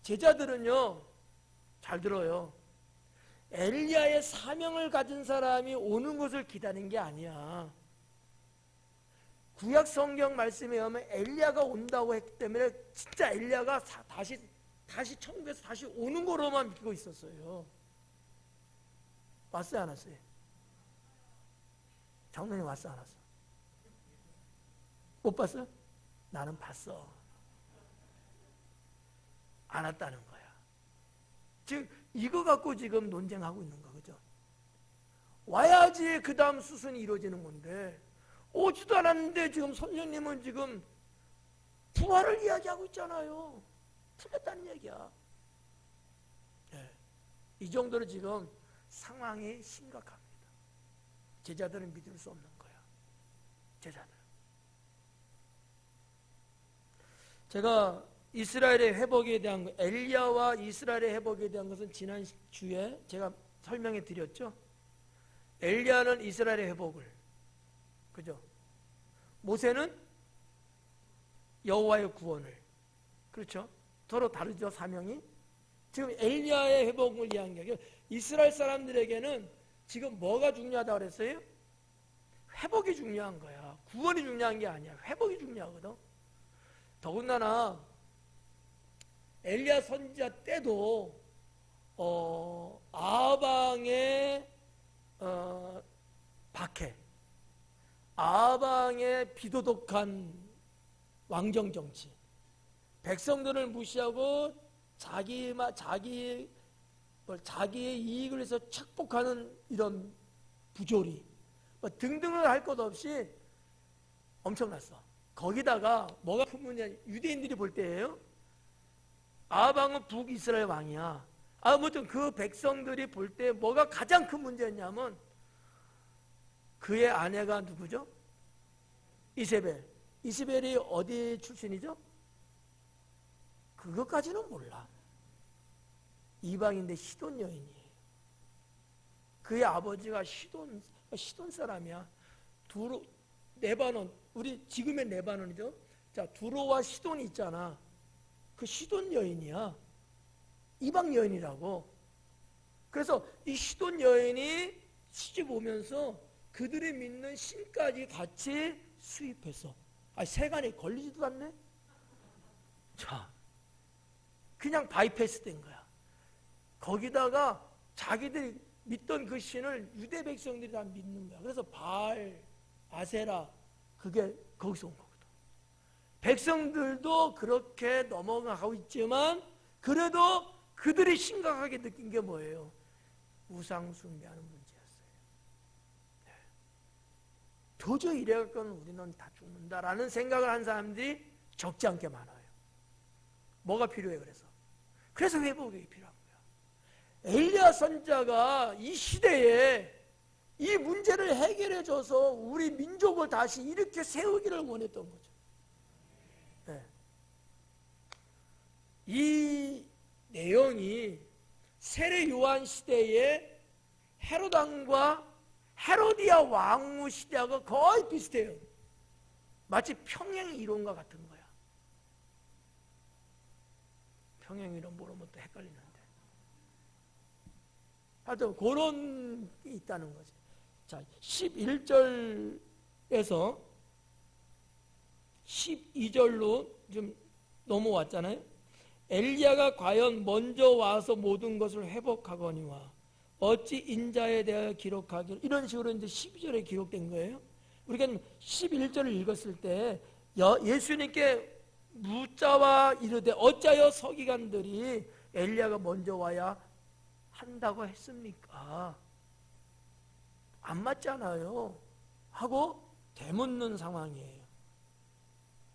제자들은요, 잘 들어요, 엘리야의 사명을 가진 사람이 오는 것을 기다린 게 아니야. 구약 성경 말씀에 의하면 엘리야가 온다고 했기 때문에 진짜 엘리야가 다시 천국에서 다시 오는 거로만 믿고 있었어요. 왔어요, 안 왔어요? 장로님 왔어, 안 왔어? 못 봤어요? 나는 봤어. 안 왔다는 거야. 즉 이거 갖고 지금 논쟁하고 있는 거, 그죠? 와야지 그 다음 수순이 이루어지는 건데 오지도 않았는데 지금 선생님은 지금 부활을 이야기하고 있잖아요. 틀렸다는 얘기야. 네. 이 정도로 지금 상황이 심각합니다. 제자들은 믿을 수 없는 거야. 제자들. 제가 이스라엘의 회복에 대한 엘리야와 이스라엘의 회복에 대한 것은 지난 주에 제가 설명해 드렸죠. 엘리야는 이스라엘의 회복을, 그죠? 모세는 여호와의 구원을, 그렇죠? 서로 다르죠, 사명이. 지금 엘리야의 회복을 이야기해요. 이스라엘 사람들에게는 지금 뭐가 중요하다고 그랬어요? 회복이 중요한 거야. 구원이 중요한 게 아니야. 회복이 중요하거든. 더군다나 엘리야 선지자 때도 아방의 박해, 아방의 비도덕한 왕정 정치, 백성들을 무시하고 자기의 이익을 위해서 착복하는 이런 부조리 뭐 등등을 할 것 없이 엄청났어. 거기다가 뭐가 큰 문제? 유대인들이 볼 때예요. 아방은 북이스라엘 왕이야. 아무튼 그 백성들이 볼 때 뭐가 가장 큰 문제였냐면 그의 아내가 누구죠? 이세벨. 이세벨이 어디 출신이죠? 그것까지는 몰라. 이방인데 시돈 여인이에요. 그의 아버지가 시돈 사람이야. 레바논, 우리 지금의 레바논이죠. 자, 두로와 시돈이 있잖아. 그 시돈 여인이야. 이방 여인이라고. 그래서 이 시돈 여인이 시집 오면서 그들이 믿는 신까지 같이 수입했어. 세간에 걸리지도 않네. 자, 그냥 바이패스 된 거야. 거기다가 자기들이 믿던 그 신을 유대 백성들이 다 믿는 거야. 그래서 바알, 아세라, 그게 거기서 온 거거든. 백성들도 그렇게 넘어가고 있지만 그래도 그들이 심각하게 느낀 게 뭐예요? 우상 숭배하는 문제였어요. 네. 도저히 이래갖고는 우리는 다 죽는다라는 생각을 한 사람들이 적지 않게 많아요. 뭐가 필요해? 그래서 회복이 필요한 거야. 엘리야 선지자가 이 시대에 이 문제를 해결해줘서 우리 민족을 다시 이렇게 세우기를 원했던 거죠. 네. 이 내용이 세례 요한 시대의 헤롯 왕과 헤로디아 왕후 시대하고 거의 비슷해요. 마치 평행 이론과 같은 거야. 평행 이론 모르면 또 헷갈리는데. 하여튼 그런 게 있다는 거지. 자, 11절에서 12절로 좀 넘어왔잖아요. 엘리야가 과연 먼저 와서 모든 것을 회복하거니와 어찌 인자에 대하여 기록하기를, 이런 식으로 이제 12절에 기록된 거예요. 우리가 11절을 읽었을 때 예수님께 묻자와 이르되 어찌하여 서기관들이 엘리야가 먼저 와야 한다고 했습니까? 안 맞잖아요 하고 되묻는 상황이에요.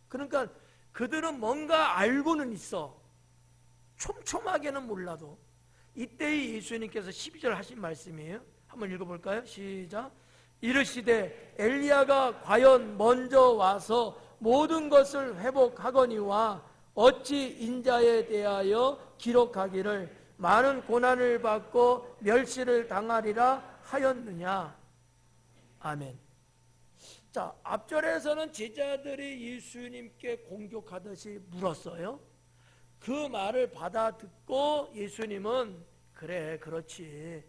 그러니까 그들은 뭔가 알고는 있어. 촘촘하게는 몰라도. 이때 예수님께서 12절 하신 말씀이에요. 한번 읽어볼까요? 시작. 이르시되 엘리야가 과연 먼저 와서 모든 것을 회복하거니와 어찌 인자에 대하여 기록하기를 많은 고난을 받고 멸시를 당하리라 하였느냐. 아멘. 자, 앞절에서는 제자들이 예수님께 공격하듯이 물었어요. 그 말을 받아 듣고 예수님은 그래, 그렇지.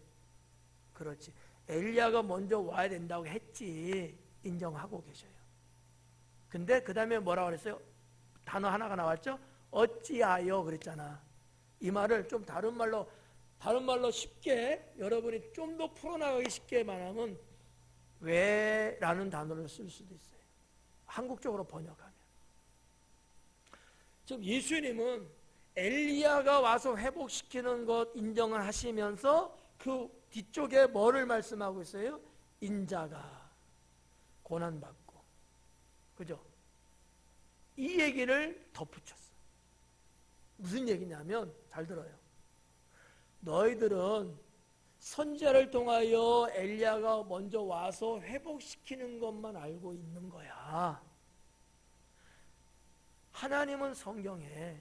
엘리야가 먼저 와야 된다고 했지. 인정하고 계셔요. 근데 그 다음에 뭐라고 그랬어요? 단어 하나가 나왔죠? 어찌하여 그랬잖아. 이 말을 좀 다른 말로 쉽게 여러분이 좀 더 풀어나가기 쉽게 말하면 왜? 라는 단어를 쓸 수도 있어요. 한국적으로 번역하면. 지금 예수님은 엘리야가 와서 회복시키는 것 인정을 하시면서 그 뒤쪽에 뭐를 말씀하고 있어요? 인자가 고난받고, 그죠? 이 얘기를 덧붙였어. 무슨 얘기냐면, 잘 들어요. 너희들은 선지자를 통하여 엘리야가 먼저 와서 회복시키는 것만 알고 있는 거야. 하나님은 성경에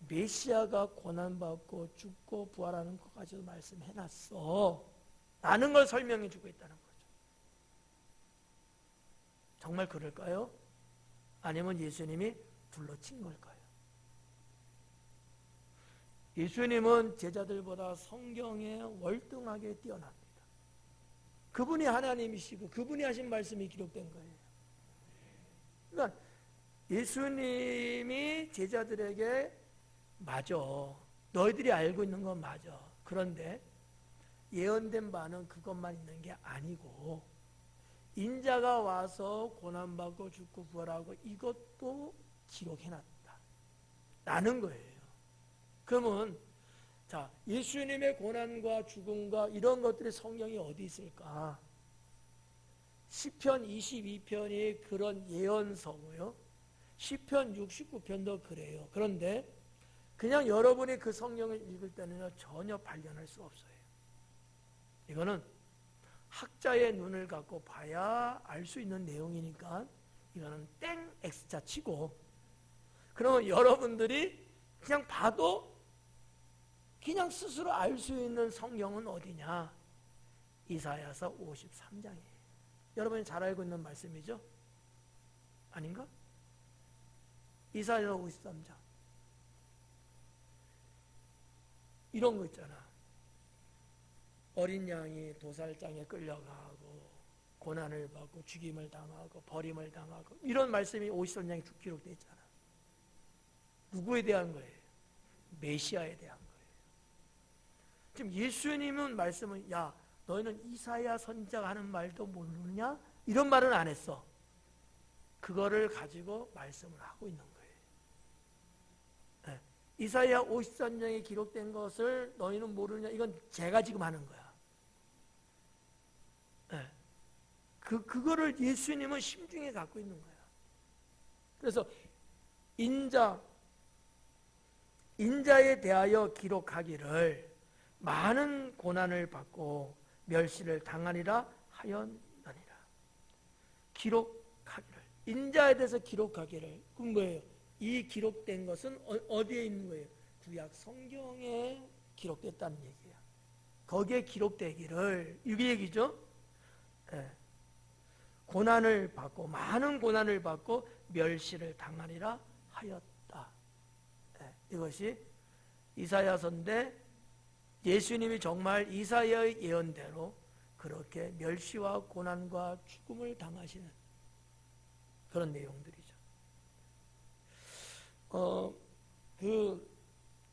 메시아가 고난받고 죽고 부활하는 것까지도 말씀해놨어 라는 걸 설명해 주고 있다는 거죠. 정말 그럴까요? 아니면 예수님이 둘러친 걸까요? 예수님은 제자들보다 성경에 월등하게 뛰어납니다. 그분이 하나님이시고 그분이 하신 말씀이 기록된 거예요. 그러니까 예수님이 제자들에게 맞아, 너희들이 알고 있는 건 맞아. 그런데 예언된 바는 그것만 있는 게 아니고 인자가 와서 고난받고 죽고 부활하고 이것도 기록해놨다 라는 거예요. 그러면 자, 예수님의 고난과 죽음과 이런 것들이 성경에 어디 있을까? 시편 22편이 그런 예언서고요. 시편 69편도 그래요. 그런데 그냥 여러분이 그 성경을 읽을 때는 전혀 발견할 수 없어요. 이거는 학자의 눈을 갖고 봐야 알 수 있는 내용이니까 이거는 땡 X자 치고, 그러면 여러분들이 그냥 봐도 그냥 스스로 알 수 있는 성경은 어디냐? 이사야서 53장이에요. 여러분이 잘 알고 있는 말씀이죠? 아닌가? 이사야서 53장. 이런 거 있잖아. 어린 양이 도살장에 끌려가고 고난을 받고 죽임을 당하고 버림을 당하고 이런 말씀이 53장에 기록되어 있잖아. 누구에 대한 거예요? 메시아에 대한 거예요. 지금 예수님은 말씀은 야 너희는 이사야 선지자가 하는 말도 모르느냐? 이런 말은 안 했어. 그거를 가지고 말씀을 하고 있는 거예요. 네. 이사야 53장에 기록된 것을 너희는 모르느냐? 이건 제가 지금 하는 거야. 네. 그거를 예수님은 심중에 갖고 있는 거야. 그래서 인자에 대하여 기록하기를 많은 고난을 받고 멸시를 당하리라 하였느니라. 기록하기를, 인자에 대해서 기록하기를. 그럼 뭐예요? 이 기록된 것은 어디에 있는 거예요? 구약 성경에 기록됐다는 얘기야. 거기에 기록되기를, 이게 얘기죠. 네. 고난을 받고 많은 고난을 받고 멸시를 당하리라 하였다. 네. 이것이 이사야서인데 예수님이 정말 이사야의 예언대로 그렇게 멸시와 고난과 죽음을 당하시는 그런 내용들이죠.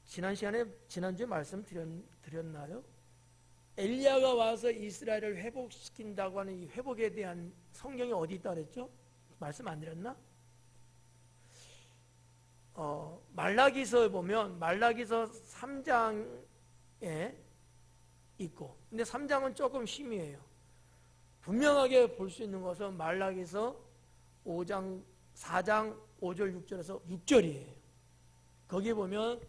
지난주에 말씀드렸나요? 엘리야가 와서 이스라엘을 회복시킨다고 하는 이 회복에 대한 성경이 어디 있다 그랬죠? 말씀 안 드렸나? 말라기서에 보면 말라기서 3장에 있고, 근데 3장은 조금 심의해요. 분명하게 볼 수 있는 것은 말라기서 4장 5절 6절에서 6절이에요. 거기에 보면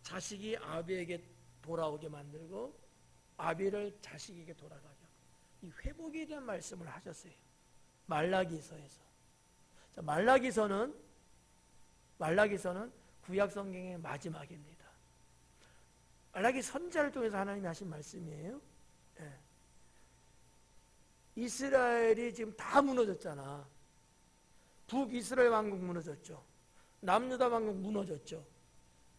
자식이 아비에게 돌아오게 만들고 아비를 자식에게 돌아가게 하고, 이 회복에 대한 말씀을 하셨어요. 말라기서에서. 자, 말라기서는 구약 성경의 마지막입니다. 말라기 선지자를 통해서 하나님이 하신 말씀이에요. 네. 이스라엘이 지금 다 무너졌잖아. 북이스라엘 왕국 무너졌죠. 남유다 왕국 무너졌죠.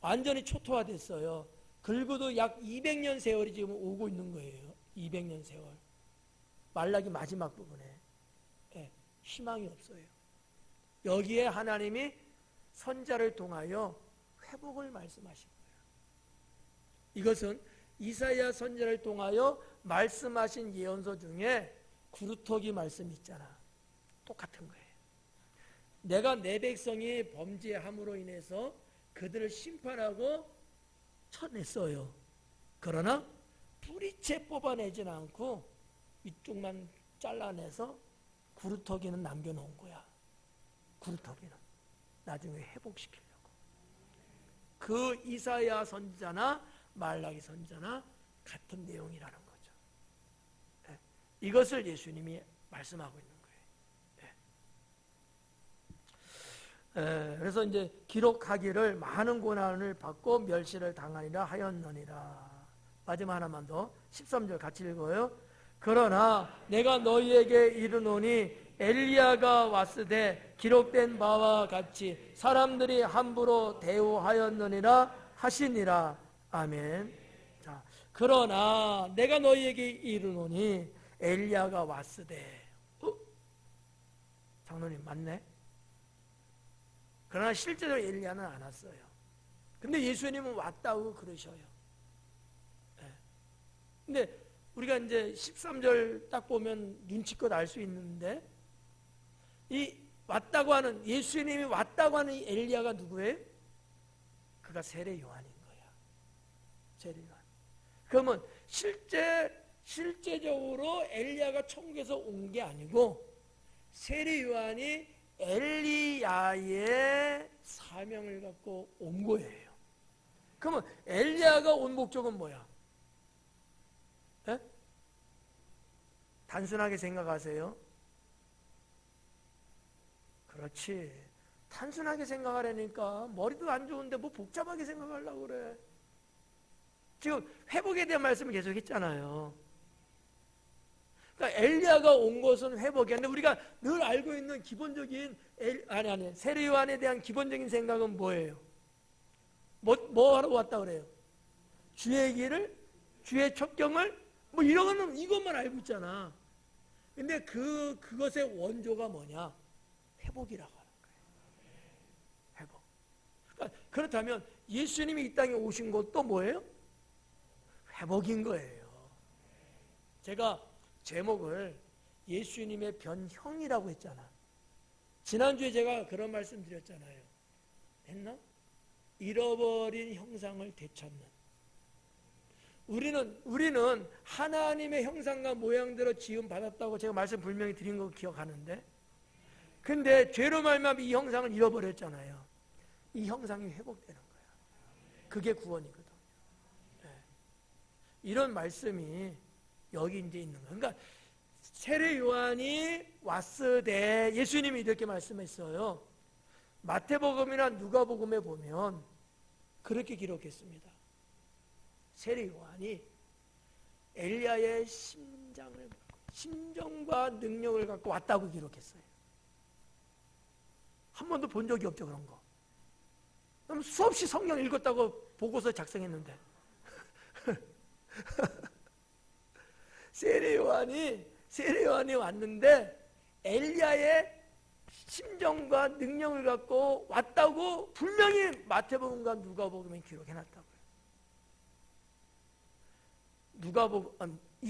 완전히 초토화됐어요. 긁어도 약 200년 세월이 지금 오고 있는 거예요. 200년 세월. 말라기 마지막 부분에. 네. 희망이 없어요. 여기에 하나님이 선지자를 통하여 회복을 말씀하신 거예요. 이것은 이사야 선지자를 통하여 말씀하신 예언서 중에 구루터기 말씀이 있잖아. 똑같은 거예요. 내가 내 백성이 범죄함으로 인해서 그들을 심판하고 쳐냈어요. 그러나 뿌리채 뽑아내지는 않고 이쪽만 잘라내서 구루터기는 남겨놓은 거야. 구루터기는 나중에 회복시키려고. 그 이사야 선지자나 말라기 선지자나 같은 내용이라는 거죠. 네. 이것을 예수님이 말씀하고 있는 거예요. 네. 그래서 이제 기록하기를 많은 고난을 받고 멸시를 당하리라 하였느니라. 마지막 하나만 더 13절 같이 읽어요. 그러나 내가 너희에게 이르노니 엘리야가 왔으되 기록된 바와 같이 사람들이 함부로 대우하였느니라 하시니라. 아멘. 자, 그러나 내가 너희에게 이르노니 엘리야가 왔으되. 장로님 맞네. 그러나 실제로 엘리야는 안 왔어요. 근데 예수님은 왔다고 그러셔요. 네. 근데 우리가 이제 13절 딱 보면 눈치껏 알 수 있는데, 이 왔다고 하는, 예수님이 왔다고 하는 이 엘리야가 누구예요? 그가 세례 요한인 거야. 세례 요한. 그러면 실제적으로 엘리야가 천국에서 온 게 아니고 세례 요한이 엘리야의 사명을 갖고 온 거예요. 그러면 엘리야가 온 목적은 뭐야? 에? 단순하게 생각하세요. 그렇지. 단순하게 생각하려니까 머리도 안 좋은데 뭐 복잡하게 생각하려고 그래. 지금 회복에 대한 말씀을 계속 했잖아요. 그러니까 엘리야가 온 것은 회복이야. 근데 우리가 늘 알고 있는 기본적인 세례 요한에 대한 기본적인 생각은 뭐예요? 뭐 하러 왔다 그래요? 주의 길을, 주의 첩경을, 뭐 이런 거는 이것만 알고 있잖아. 근데 그것의 원조가 뭐냐? 회복이라고 하는 거예요. 회복. 그러니까 그렇다면 예수님이 이 땅에 오신 것도 뭐예요? 회복인 거예요. 제가 제목을 예수님의 변형이라고 했잖아. 지난주에 제가 그런 말씀 드렸잖아요. 했나? 잃어버린 형상을 되찾는. 우리는 하나님의 형상과 모양대로 지음 받았다고 제가 말씀 분명히 드린 거 기억하는데, 근데 죄로 말미암아 이 형상을 잃어버렸잖아요. 이 형상이 회복되는 거야. 그게 구원이거든. 네. 이런 말씀이 여기 이제 있는 거예요. 그러니까 세례 요한이 왔을 때 예수님이 이렇게 말씀했어요. 마태복음이나 누가복음에 보면 그렇게 기록했습니다. 세례 요한이 엘리야의 심정과 능력을 갖고 왔다고 기록했어요. 한 번도 본 적이 없죠, 그런 거. 그럼 수없이 성경 읽었다고 보고서 작성했는데 세례 요한이 왔는데 엘리야의 심정과 능력을 갖고 왔다고 분명히 마태복음과 누가복음에 기록해놨다고요.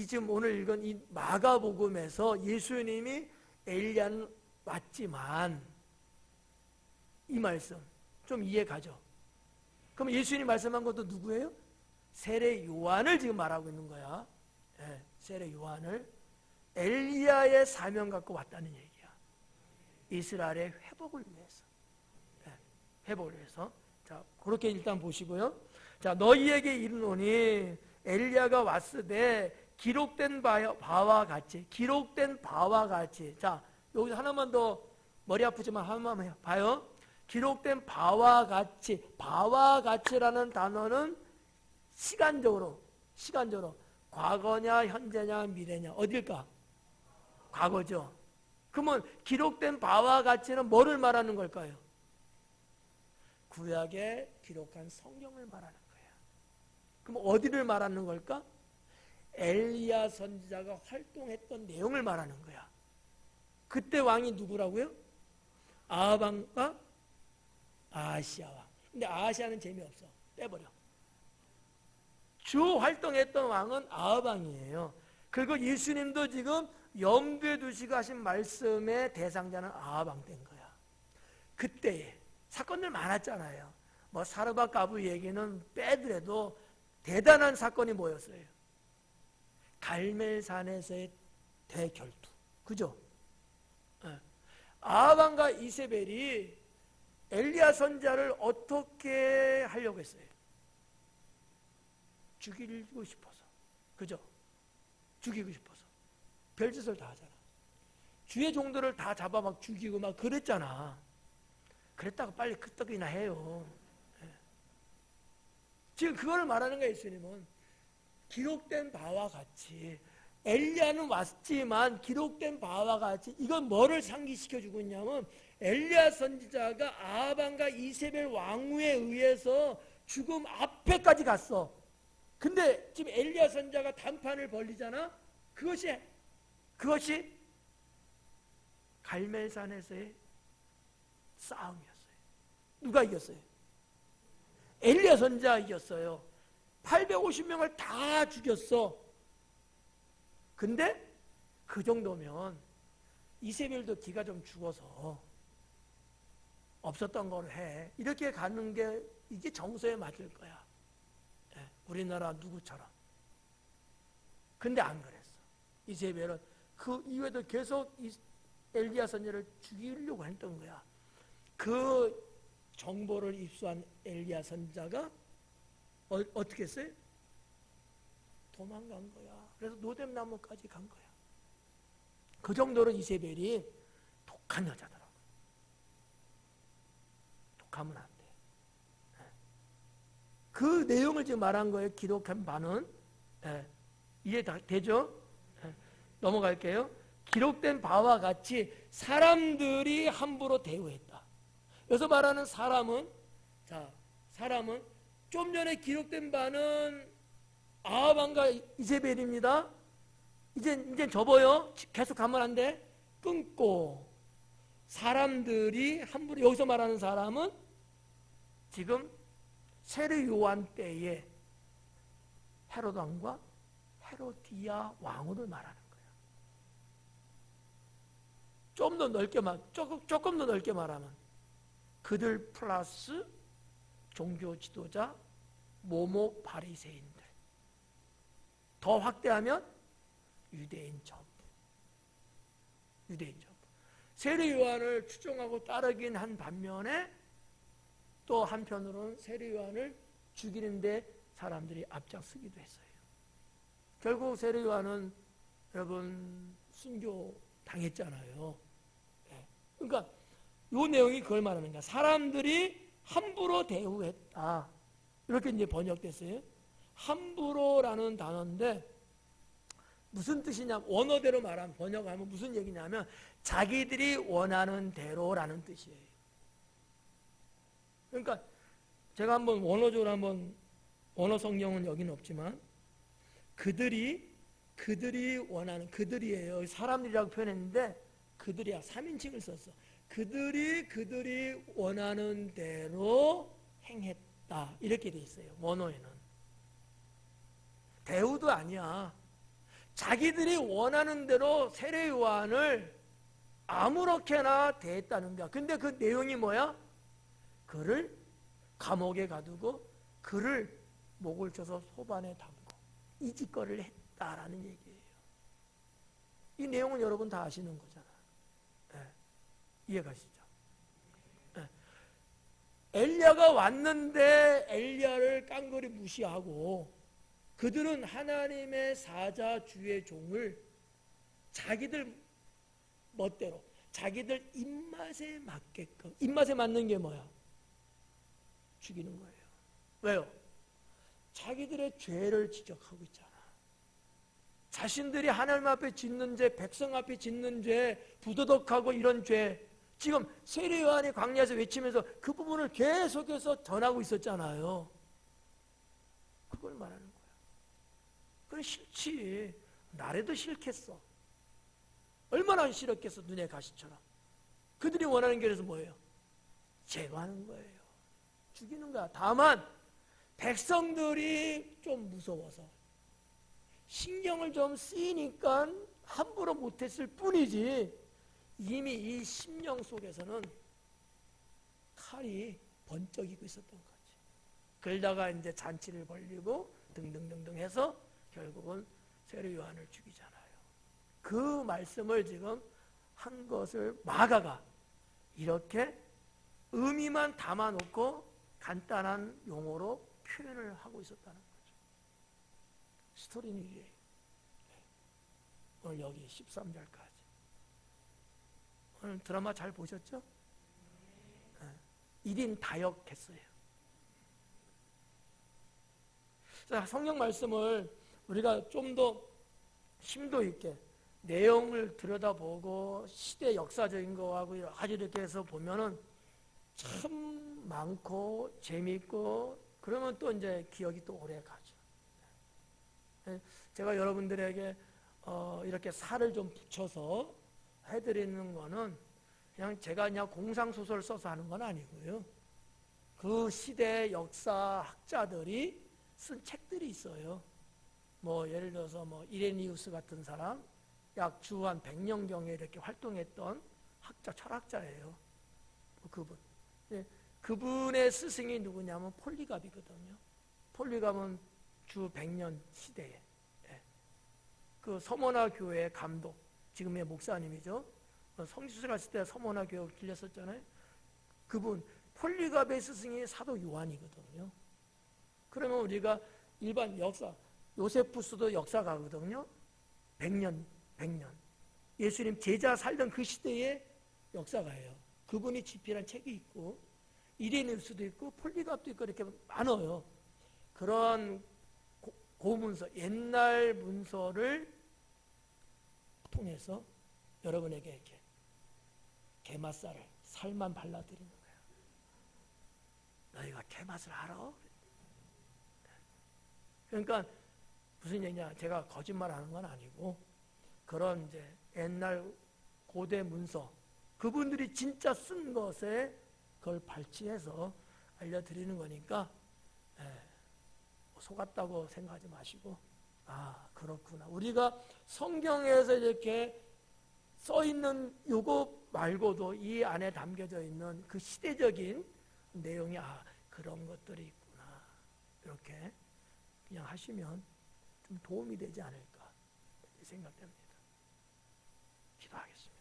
지금 오늘 읽은 이 마가복음에서 예수님이 엘리야는 왔지만, 이 말씀 좀 이해 가죠? 그럼 예수님이 말씀한 것도 누구예요? 세례 요한을 지금 말하고 있는 거야. 네, 세례 요한을 엘리야의 사명 갖고 왔다는 얘기야. 이스라엘의 회복을 위해서. 네, 회복을 위해서. 자, 그렇게 일단 보시고요. 자, 너희에게 이르노니 엘리야가 왔으되 기록된 바와 같이. 자, 여기서 하나만 더 머리 아프지만 하나만 봐요. 기록된 바와 같이라는 단어는 시간적으로 과거냐 현재냐 미래냐 어딜까? 과거죠. 그러면 기록된 바와 같이는 뭐를 말하는 걸까요? 구약에 기록한 성경을 말하는 거예요. 그럼 어디를 말하는 걸까? 엘리야 선지자가 활동했던 내용을 말하는 거야. 그때 왕이 누구라고요? 아합 왕과 아하시아 왕. 근데 아하시아는 재미없어. 빼버려. 주 활동했던 왕은 아합 왕이에요. 그리고 예수님도 지금 염두에 두시고 하신 말씀의 대상자는 아합 왕 된 거야. 그때에 사건들 많았잖아요. 뭐 사르밧 가부 얘기는 빼더라도 대단한 사건이 뭐였어요? 갈멜산에서의 대결투. 그죠? 아합 왕과 이세벨이 엘리야 선지자를 어떻게 하려고 했어요? 죽이고 싶어서. 그죠? 죽이고 싶어서. 별짓을 다 하잖아. 주의 종들을 다 잡아 막 죽이고 막 그랬잖아. 그랬다고 빨리 끄떡이나 해요. 지금 그걸 말하는 거예요, 예수님은. 기록된 바와 같이. 엘리야는 왔지만 기록된 바와 같이. 이건 뭐를 상기시켜주고 있냐면 엘리야 선지자가 아합 왕과 이세벨 왕후에 의해서 죽음 앞에까지 갔어. 근데 지금 엘리야 선지자가 단판을 벌리잖아. 그것이 갈멜산에서의 싸움이었어요. 누가 이겼어요? 엘리야 선지자가 이겼어요. 850명을 다 죽였어. 근데 그 정도면 이세벨도 기가 좀 죽어서 없었던 걸 해. 이렇게 가는 게 이게 정서에 맞을 거야. 예, 우리나라 누구처럼. 근데 안 그랬어. 이세벨은 그 이후에도 계속 엘리야 선지자를 죽이려고 했던 거야. 그 정보를 입수한 엘리야 선지자가 어떻게 했어요? 도망간 거야. 그래서 노뎀 나무까지 간 거야. 그 정도로 이세벨이 독한 여자더라고. 독하면 안 돼. 그 내용을 지금 말한 거예요. 기록한 바는. 이해 되죠? 넘어갈게요. 기록된 바와 같이 사람들이 함부로 대우했다. 여기서 말하는 사람은, 자, 사람은 좀 전에 기록된 바는 아합왕과 이세벨입니다. 이제 접어요. 계속 가면 안 돼. 끊고 사람들이 함부로, 여기서 말하는 사람은 지금 세례 요한 때에 헤롯 왕과 헤로디아 왕후를 말하는 거예요. 조금 더 넓게 말하면 그들 플러스 종교 지도자 모모 바리새인들, 더 확대하면 유대인 전부. 세례 요한을 추종하고 따르긴 한 반면에 또 한편으로는 세례 요한을 죽이는데 사람들이 앞장서기도 했어요. 결국 세례 요한은 여러분 순교 당했잖아요. 그러니까 이 내용이 그걸 말하는 거야. 사람들이 함부로 대우했다. 이렇게 이제 번역됐어요. 함부로라는 단어인데 무슨 뜻이냐? 원어대로 말하면, 번역하면 무슨 얘기냐면 자기들이 원하는 대로라는 뜻이에요. 그러니까 제가 한번 원어적으로 한번, 원어 성경은 여기는 없지만 그들이 원하는, 그들이에요. 사람들이라고 표현했는데 그들이야. 3인칭을 썼어. 그들이 원하는 대로 행했다. 이렇게 돼 있어요. 원어에는. 대우도 아니야. 자기들이 원하는 대로 세례 요한을 아무렇게나 대했다는 거야. 근데 그 내용이 뭐야? 그를 감옥에 가두고 그를 목을 쳐서 소반에 담고 이 짓거리를 했다라는 얘기예요. 이 내용은 여러분 다 아시는 거잖아. 이해가시죠? 엘리야가 왔는데 엘리야를 깡그리 무시하고 그들은 하나님의 사자 주의 종을 자기들 멋대로, 자기들 입맛에 맞게끔, 입맛에 맞는 게 뭐야? 죽이는 거예요. 왜요? 자기들의 죄를 지적하고 있잖아. 자신들이 하나님 앞에 짓는 죄, 백성 앞에 짓는 죄, 부도덕하고 이런 죄, 지금 세례 요한이 광야에서 외치면서 그 부분을 계속해서 전하고 있었잖아요. 그걸 말하는 거야. 그건 싫지. 나래도 싫겠어. 얼마나 싫었겠어. 눈에 가시처럼. 그들이 원하는 게 그래서 뭐예요? 제거하는 거예요. 죽이는 거야. 다만 백성들이 좀 무서워서 신경을 좀 쓰이니까 함부로 못했을 뿐이지 이미 이 심령 속에서는 칼이 번쩍이고 있었던 거지. 그러다가 이제 잔치를 벌리고 등등등등 해서 결국은 세례 요한을 죽이잖아요. 그 말씀을 지금 한 것을 마가가 이렇게 의미만 담아놓고 간단한 용어로 표현을 하고 있었다는 거죠. 스토리는 이래요. 오늘 여기 13절까지. 오늘 드라마 잘 보셨죠? 1인 다역했어요. 자, 성경 말씀을 우리가 좀 더 심도 있게 내용을 들여다보고 시대 역사적인 거하고 아주 이렇게 해서 보면은 참 많고 재미있고 그러면 또 이제 기억이 또 오래 가죠. 제가 여러분들에게 이렇게 살을 좀 붙여서 해드리는 거는 그냥 제가 그냥 공상소설 써서 하는 건 아니고요. 그 시대 역사학자들이 쓴 책들이 있어요. 뭐 예를 들어서 뭐 이레니우스 같은 사람, 약 주 한 100년경에 이렇게 활동했던 학자, 철학자예요. 그분. 그분의 스승이 누구냐면 폴리갑이거든요. 폴리갑은 주 100년 시대에 그 서머나 교회 감독, 지금의 목사님이죠. 성지순례 때 서머나 교회 길렸었잖아요. 그분 폴리갑의 스승이 사도 요한이거든요. 그러면 우리가 일반 역사, 요세푸스도 역사가거든요. 100년. 예수님 제자 살던 그 시대의 역사가예요. 그분이 집필한 책이 있고 이레니우스도 있고 폴리갑도 있고 이렇게 많아요. 그런 고문서, 옛날 문서를 통해서 여러분에게 이렇게 게맛살을 살만 발라드리는 거예요. 너희가 게맛을 알아? 그러니까 무슨 얘기냐? 제가 거짓말하는 건 아니고 그런 이제 옛날 고대 문서 그분들이 진짜 쓴 것에 그걸 발췌해서 알려드리는 거니까 속았다고 생각하지 마시고 아 그렇구나. 우리가 성경에서 이렇게 써있는 요거 말고도 이 안에 담겨져 있는 그 시대적인 내용이 아 그런 것들이 있구나. 이렇게 그냥 하시면 좀 도움이 되지 않을까 생각됩니다. 기도하겠습니다.